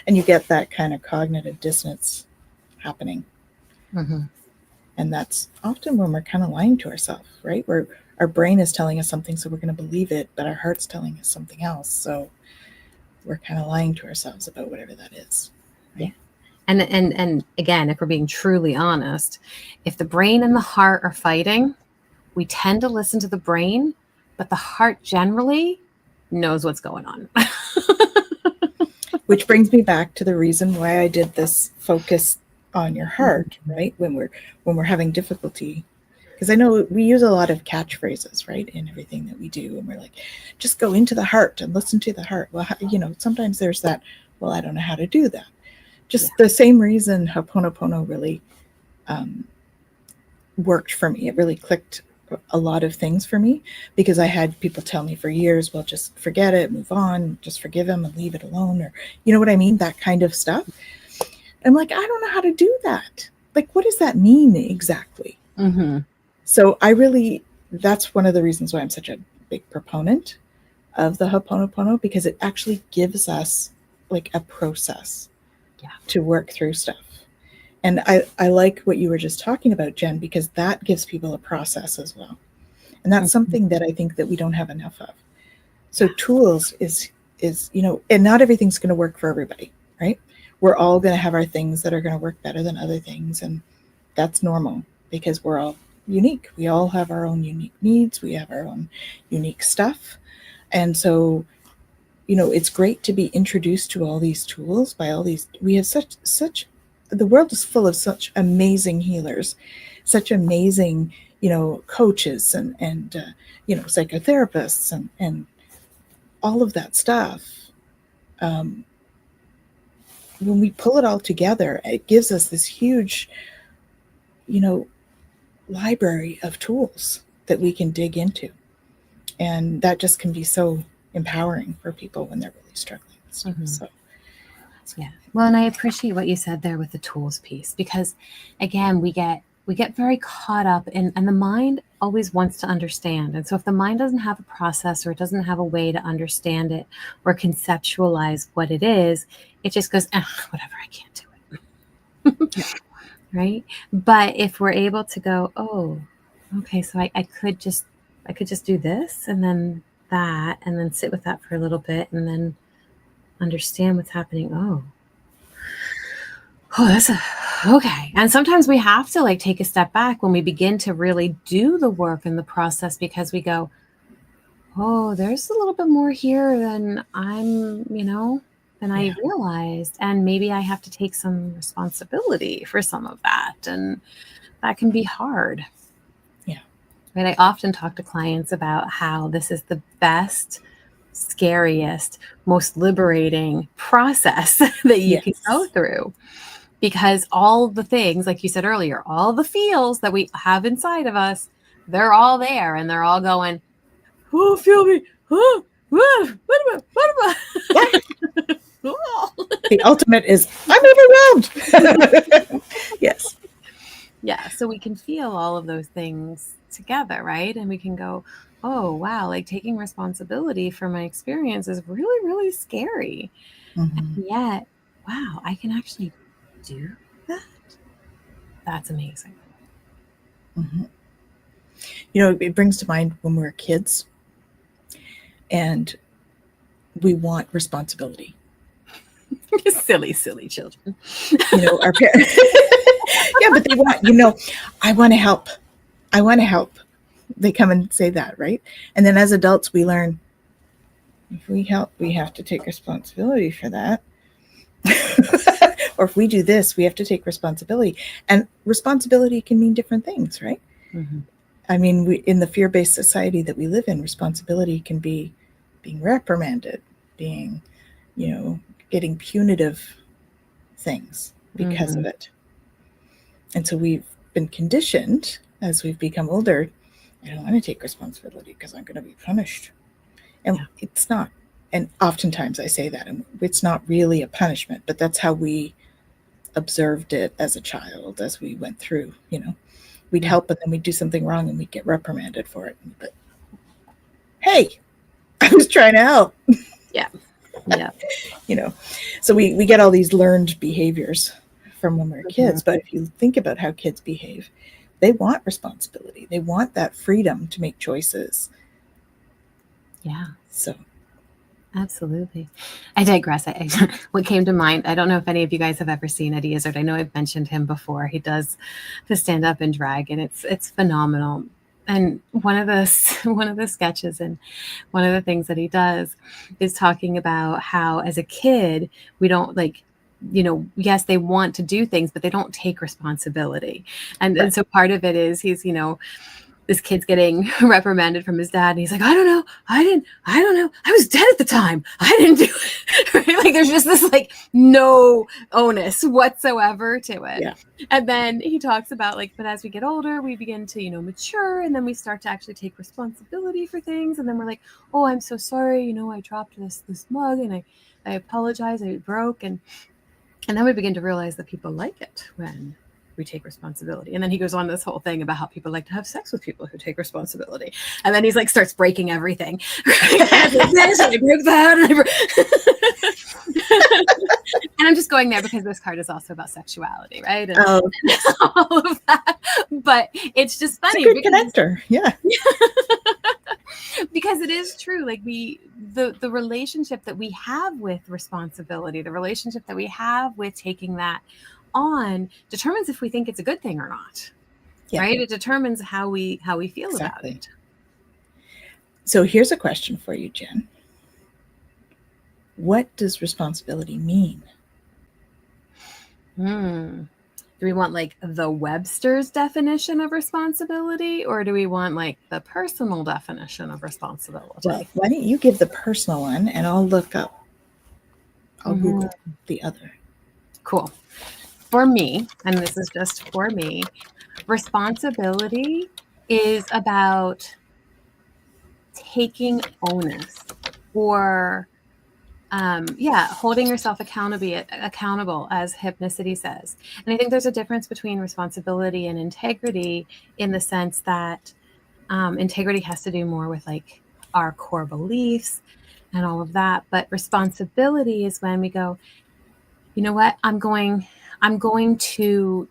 And you get that kind of cognitive dissonance happening. And that's often when we're kind of lying to ourselves, right? Where our brain is telling us something, so we're going to believe it, but our heart's telling us something else. So we're kind of lying to ourselves about whatever that is. Right? Yeah. And again, if we're being truly honest, if the brain and the heart are fighting, we tend to listen to the brain, but the heart generally knows what's going on. Which brings me back to the reason why I did this focus on your heart, right? When we're having difficulty, because I know we use a lot of catchphrases, right, in everything that we do, and we're like, just go into the heart and listen to the heart. Well, you know, sometimes there's that, well, I don't know how to do that. Just the same reason Ho'oponopono really worked for me. It really clicked a lot of things for me, because I had people tell me for years, well, just forget it, move on, just forgive him and leave it alone, or you know what I mean, that kind of stuff. I'm like, I don't know how to do that. Like, what does that mean exactly? So that's one of the reasons why I'm such a big proponent of the Ho'oponopono, because it actually gives us like a process to work through stuff. And I like what you were just talking about, Jen, because that gives people a process as well. And that's something that I think that we don't have enough of. So tools is, you know, and not everything's going to work for everybody, right? We're all going to have our things that are going to work better than other things. And that's normal, because we're all unique. We all have our own unique needs. We have our own unique stuff. And so, you know, it's great to be introduced to all these tools by all these, we have such, the world is full of such amazing healers, such amazing, you know, coaches and you know, psychotherapists and all of that stuff. When we pull it all together, it gives us this huge, you know, library of tools that we can dig into. And that just can be so empowering for people when they're really struggling with stuff. So, yeah. Well, and I appreciate what you said there with the tools piece, because again, we get very caught up and the mind always wants to understand. And so if the mind doesn't have a process, or it doesn't have a way to understand it or conceptualize what it is, it just goes, whatever, I can't do it. Right. But if we're able to go, oh, okay, so I could just do this and then that, and then sit with that for a little bit and then understand what's happening. Oh, that's okay. And sometimes we have to like take a step back when we begin to really do the work and the process, because we go, oh, there's a little bit more here than And I realized, and maybe I have to take some responsibility for some of that. And that can be hard. Yeah. Right. I often talk to clients about how this is the best, scariest, most liberating process that you can go through. Because all the things, like you said earlier, all the feels that we have inside of us, they're all there and they're all going, oh, feel me. Oh, what about? The ultimate is, I'm overwhelmed. Yes. Yeah. So we can feel all of those things together, right? And we can go, oh, wow, like taking responsibility for my experience is really, really scary. Mm-hmm. And yet, wow, I can actually do that. That's amazing. Mm-hmm. You know, it brings to mind when we were kids and we want responsibility. Silly children. You know, our parents. Yeah, but they want, you know, I want to help. I want to help. They come and say that, right? And then as adults, we learn, if we help, we have to take responsibility for that. Or if we do this, we have to take responsibility. And responsibility can mean different things, right? Mm-hmm. I mean, in the fear-based society that we live in, responsibility can be being reprimanded, being, you know, getting punitive things because of it. And so we've been conditioned as we've become older, I don't want to take responsibility because I'm going to be punished. And it's not. And oftentimes I say that, and it's not really a punishment, but that's how we observed it as a child, as we went through, you know. We'd help, and then we'd do something wrong, and we'd get reprimanded for it. But hey, I was trying to help. Yeah. You know, so we get all these learned behaviors from when we're kids. But if you think about how kids behave, they want responsibility. They want that freedom to make choices. Yeah. So. Absolutely. I digress. What came to mind, I don't know if any of you guys have ever seen Eddie Izzard. I know I've mentioned him before. He does the stand up and drag, and it's phenomenal. And one of the sketches and one of the things that he does is talking about how as a kid, we don't yes, they want to do things, but they don't take responsibility. And so part of it is he's, this kid's getting reprimanded from his dad, and he's like, I don't know. I don't know. I was dead at the time. I didn't do it. Right? Like there's just this no onus whatsoever to it. Yeah. And then he talks about but as we get older, we begin to, mature, and then we start to actually take responsibility for things. And then we're like, oh, I'm so sorry. I dropped this mug, and I apologize. I broke. And then we begin to realize that people like it when we take responsibility. And then he goes on this whole thing about how people like to have sex with people who take responsibility. And then he's starts breaking everything. And I broke that. And I'm just going there because this card is also about sexuality, right? And all of that. But it's just funny. It's a good connector. Yeah. Because it is true. The relationship that we have with responsibility, the relationship that we have with taking that on determines if we think it's a good thing or not. Yeah. Right? It determines how we feel about it. So here's a question for you, Jen. What does responsibility mean? Do we want the Webster's definition of responsibility, or do we want the personal definition of responsibility? Well, why don't you give the personal one, and I'll look up. I'll Google the other. Cool. For me, and this is just for me, responsibility is about taking onus or holding yourself accountable, as Hypnicity says. And I think there's a difference between responsibility and integrity in the sense that integrity has to do more with our core beliefs and all of that. But responsibility is when we go, you know what, I'm going to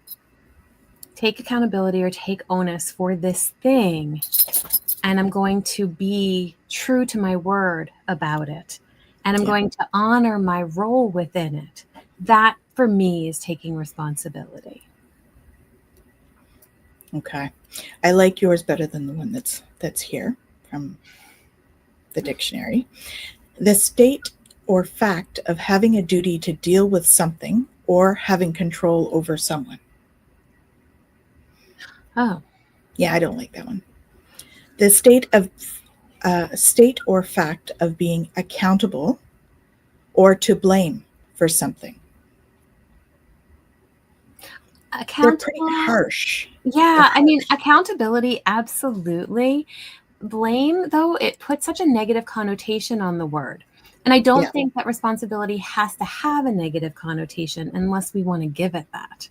take accountability or take onus for this thing, and I'm going to be true to my word about it, and I'm going to honor my role within it. That, for me, is taking responsibility. Okay. I like yours better than the one that's here from the dictionary. The state or fact of having a duty to deal with something or having control over someone. Oh. Yeah, I don't like that one. The state or fact of being accountable or to blame for something. They're pretty Accountable. harsh. Yeah, I mean, accountability, absolutely. Blame, though, it puts such a negative connotation on the word. And I don't think that responsibility has to have a negative connotation unless we want to give it that.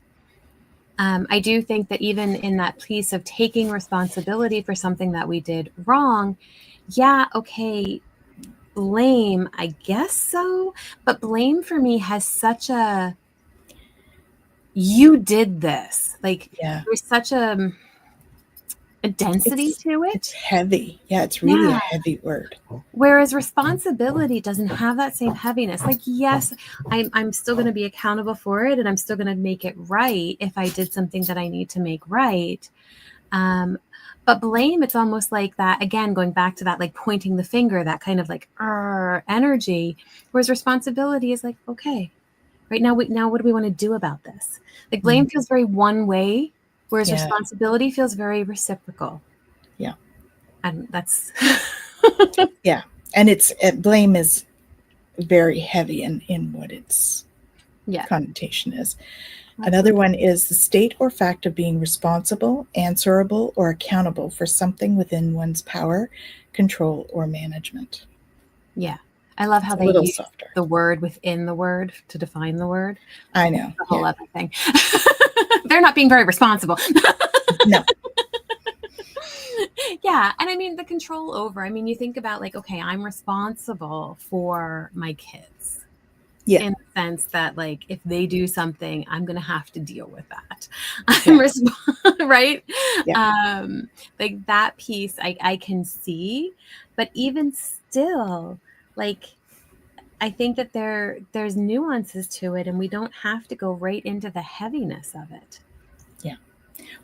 I do think that even in that piece of taking responsibility for something that we did wrong, yeah, okay, blame, I guess so. But blame for me has such a, you did this. Like, there's such a density to it. It's heavy. Yeah, it's really a heavy word. Whereas responsibility doesn't have that same heaviness. Like, yes, I'm still going to be accountable for it, and I'm still going to make it right if I did something that I need to make right. But blame, it's almost like that, again, going back to that, like pointing the finger, that kind of like energy. Whereas responsibility is like, okay, right now, what do we want to do about this? Like blame feels very one way, whereas responsibility feels very reciprocal. Yeah. And that's... Yeah. And blame is very heavy in what its connotation is. Another one is the state or fact of being responsible, answerable, or accountable for something within one's power, control, or management. Yeah. I love how they use the word within the word to define the word. I know. The whole other thing. They're not being very responsible. No. Yeah. And I mean, the control over, I mean, you think about like, okay, I'm responsible for my kids. Yeah. In the sense that like, if they do something, I'm going to have to deal with that. I'm right. Yeah. Like that piece I can see, but even still, like, I think that there's nuances to it, and we don't have to go right into the heaviness of it. Yeah.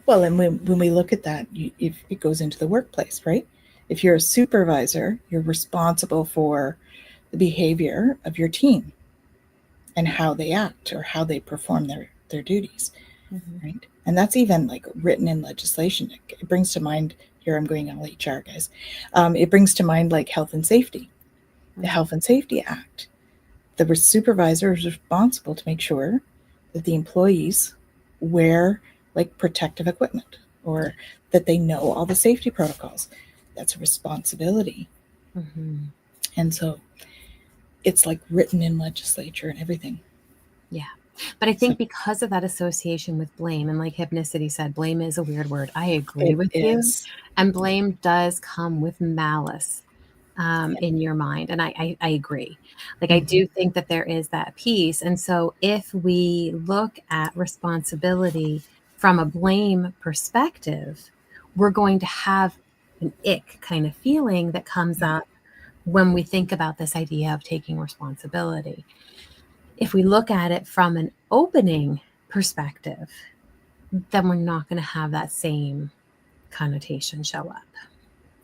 Well, and when we look at that, if it goes into the workplace, right? If you're a supervisor, you're responsible for the behavior of your team and how they act or how they perform their duties, right? And that's even like written in legislation. It brings to mind, here I'm going all HR, guys. It brings to mind like health and safety, the Health and Safety Act. The supervisor is responsible to make sure that the employees wear like protective equipment or that they know all the safety protocols. That's a responsibility. And so it's like written in legislature and everything. Yeah. But I think because of that association with blame, and like Hypnicity said, blame is a weird word. I agree with you. And blame does come with malice in your mind. And I agree. Like, I do think that there is that piece. And so if we look at responsibility from a blame perspective, we're going to have an ick kind of feeling that comes up when we think about this idea of taking responsibility. If we look at it from an opening perspective, then we're not going to have that same connotation show up.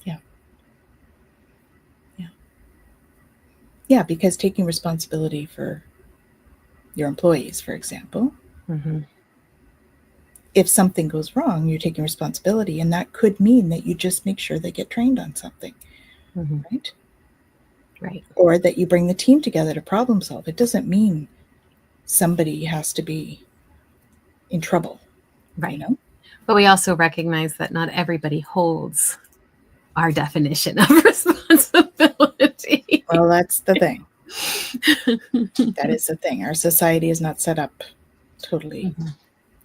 Yeah. Yeah. Yeah, because taking responsibility for your employees, for example, if something goes wrong, you're taking responsibility, and that could mean that you just make sure they get trained on something, right? Right. Or that you bring the team together to problem solve. It doesn't mean somebody has to be in trouble, right? You know? But we also recognize that not everybody holds our definition of responsibility. Well, that's the thing. That is the thing. Our society is not set up totally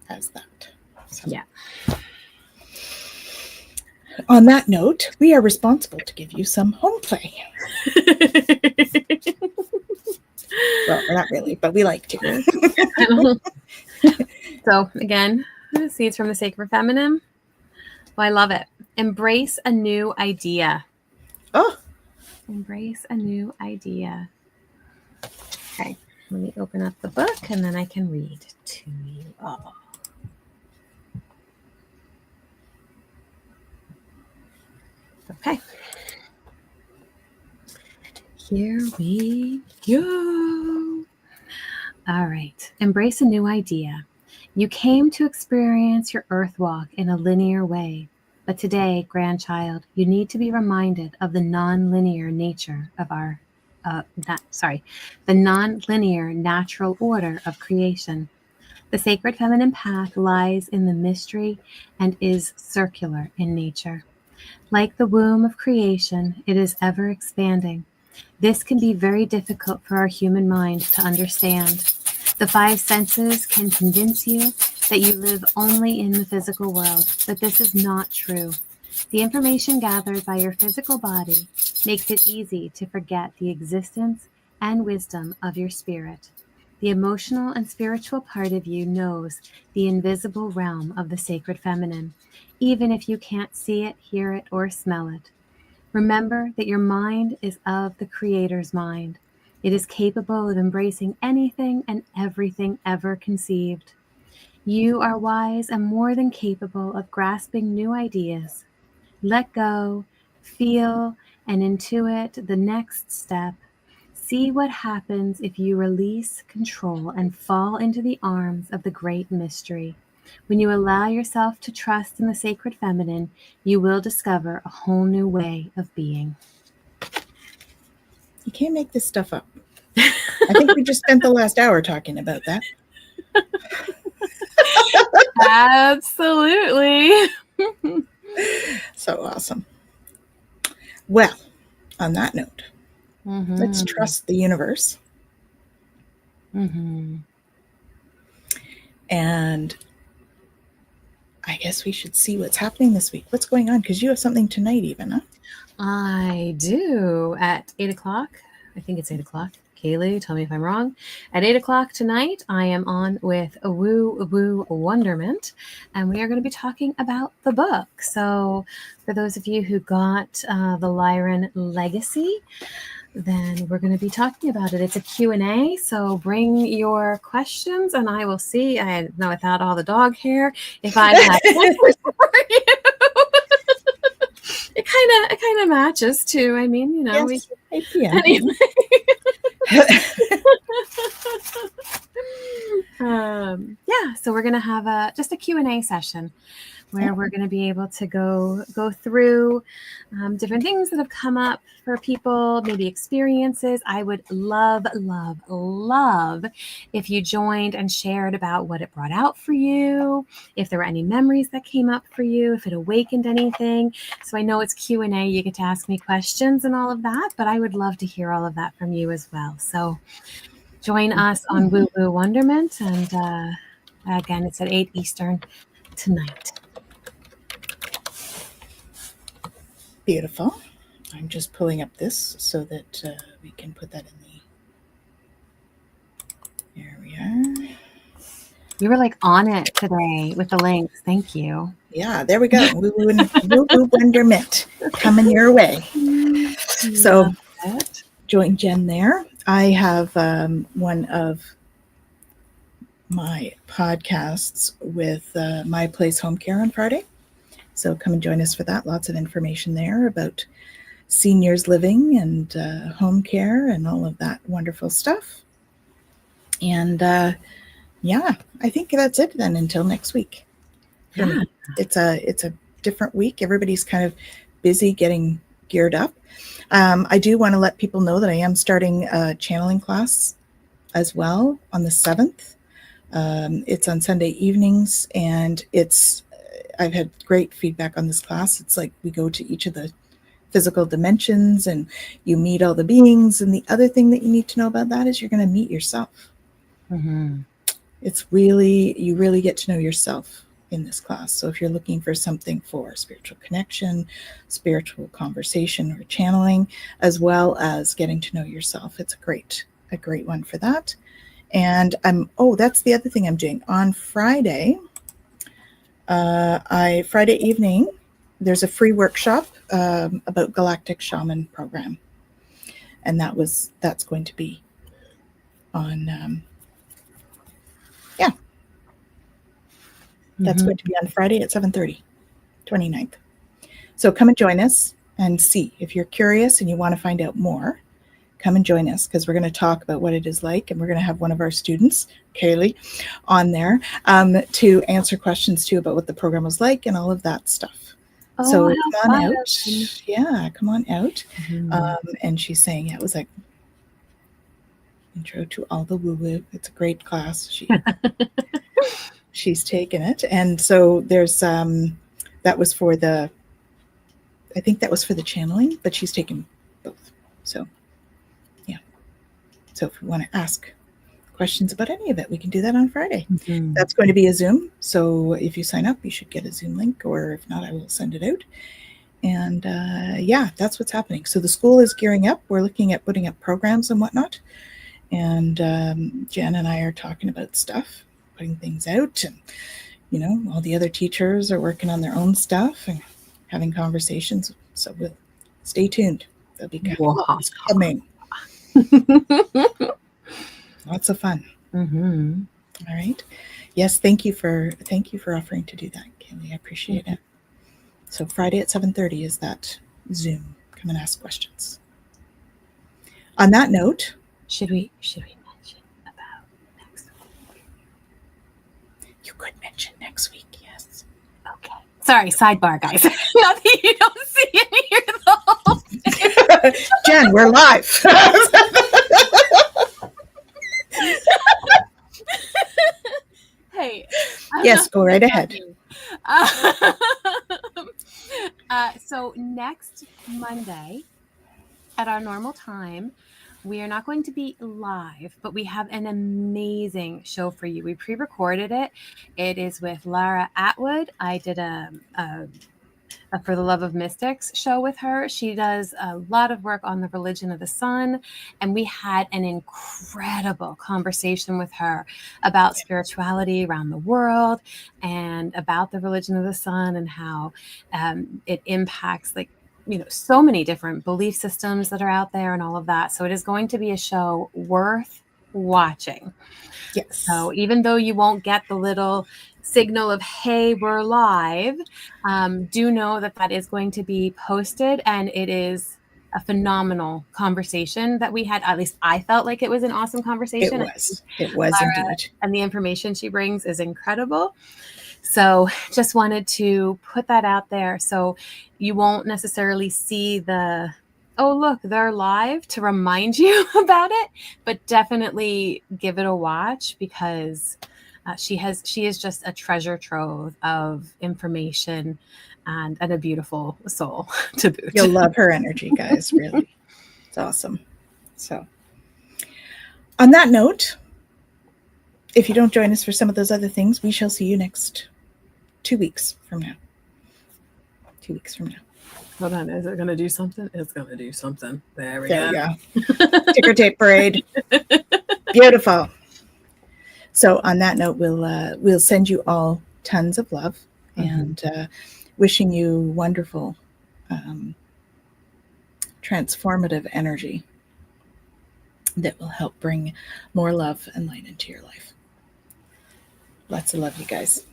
as that. So. Yeah. On that note, we are responsible to give you some home play. Well, we're not really, but we like to. So again, Seeds from the Sacred Feminine. Well, I love it. Embrace a new idea. Oh. Embrace a new idea. Okay, let me open up the book and then I can read to you all. Okay. Here we go. All right. Embrace a new idea. You came to experience your earth walk in a linear way. But today, grandchild, you need to be reminded of the non-linear nature of the non-linear natural order of creation. The sacred feminine path lies in the mystery and is circular in nature. Like the womb of creation, it is ever expanding. This can be very difficult for our human mind to understand. The five senses can convince you that you live only in the physical world, but this is not true. The information gathered by your physical body makes it easy to forget the existence and wisdom of your spirit. The emotional and spiritual part of you knows the invisible realm of the sacred feminine, even if you can't see it, hear it, or smell it. Remember that your mind is of the Creator's mind. It is capable of embracing anything and everything ever conceived. You are wise and more than capable of grasping new ideas. Let go, feel, and intuit the next step. See what happens if you release control and fall into the arms of the great mystery. When you allow yourself to trust in the sacred feminine, you will discover a whole new way of being. You can't make this stuff up. I think we just spent the last hour talking about that. Absolutely. So awesome. Well, on that note, let's trust the universe. And I guess we should see what's happening this week. What's going on? Because you have something tonight even, huh? I do. At 8 o'clock. I think it's 8 o'clock. Kaylee, tell me if I'm wrong. At 8 o'clock tonight, I am on with a Woo Wonderment, and we are going to be talking about the book. So for those of you who got the Lyran Legacy, then we're going to be talking about it. It's a Q&A, so bring your questions, and I will see. I know without all the dog hair, if I have answers for you. It kind of matches too. I mean, you know, Yes, yeah. Anyway. So we're going to have just a Q&A session where we're going to be able to go through different things that have come up for people, maybe experiences. I would love if you joined and shared about what it brought out for you, if there were any memories that came up for you, if it awakened anything. So I know it's Q&A, you get to ask me questions and all of that, but I would love to hear all of that from you as well. So join us on Woo Wonderment, and again, it's at 8 Eastern tonight. Beautiful. I'm just pulling up this so that we can put that in the... There we are. You were like on it today with the links. Thank you. Yeah, there we go. Woo Wonderment coming your way. So join Jen there. I have one of my podcasts with My Place Home Care on Friday. So come and join us for that. Lots of information there about seniors living and home care and all of that wonderful stuff. And yeah, I think that's it then until next week. For me. It's a different week. Everybody's kind of busy getting geared up. I do want to let people know that I am starting a channeling class as well on the 7th. It's on Sunday evenings, and I've had great feedback on this class. It's like we go to each of the physical dimensions and you meet all the beings. And the other thing that you need to know about that is you're going to meet yourself. It's really, you really get to know yourself in this class. So if you're looking for something for spiritual connection, spiritual conversation, or channeling, as well as getting to know yourself, it's a great one for that. And that's the other thing I'm doing on Friday. Friday evening, there's a free workshop about Galactic Shaman program, and that's going to be on that's going to be on Friday at 7:30, 29th. So come and join us and see. If you're curious and you want to find out more, come and join us, because we're going to talk about what it is like, and we're going to have one of our students, Kaylee, on there to answer questions too about what the program was like and all of that stuff. So come on out. Yeah, come on out. And she's saying it was like intro to all the woo-woo. It's a great class. She's taken it. And so there's that was for the, I think that was for the channeling, but she's taken both. So yeah. So if we want to ask questions about any of it, we can do that on Friday. That's going to be a Zoom. So if you sign up, you should get a Zoom link, or if not, I will send it out. And yeah, that's what's happening. So the school is gearing up. We're looking at putting up programs and whatnot. And Jen and I are talking about stuff, putting things out. And, you know, all the other teachers are working on their own stuff and having conversations. So we'll stay tuned. There'll be coming. Lots of fun. All right. Yes, thank you for offering to do that, Kaylee. I appreciate it. So Friday at 7:30 is that Zoom. Come and ask questions. On that note, should we mention about next week? You could mention next week, yes. Okay. Sorry, sidebar, guys. Not that you don't see it here the whole thing. Jen, we're live. Hey. Yes, go right ahead. So next Monday at our normal time, we are not going to be live, but we have an amazing show for you. We pre-recorded it. It is with Lara Atwood. I did a For the Love of Mystics show with her. She does a lot of work on the religion of the sun. And we had an incredible conversation with her about spirituality around the world and about the religion of the sun and how it impacts, like, you know, so many different belief systems that are out there and all of that. So it is going to be a show worth watching. Yes. So even though you won't get the little signal of, hey, we're live, do know that that is going to be posted, and it is a phenomenal conversation that we had. At least I felt like it was an awesome conversation. It was indeed. And the information she brings is incredible. So just wanted to put that out there. So you won't necessarily see the, oh, look, they're live, to remind you about it, but definitely give it a watch, because she is just a treasure trove of information and a beautiful soul to boot. You'll love her energy, guys. Really. It's awesome. So on that note, if you don't join us for some of those other things, we shall see you next 2 weeks from now. 2 weeks from now. Hold on. Is it going to do something? It's going to do something. There we go. Ticker tape parade. Beautiful. So on that note, we'll send you all tons of love and wishing you wonderful, transformative energy that will help bring more love and light into your life. Lots of love, you guys.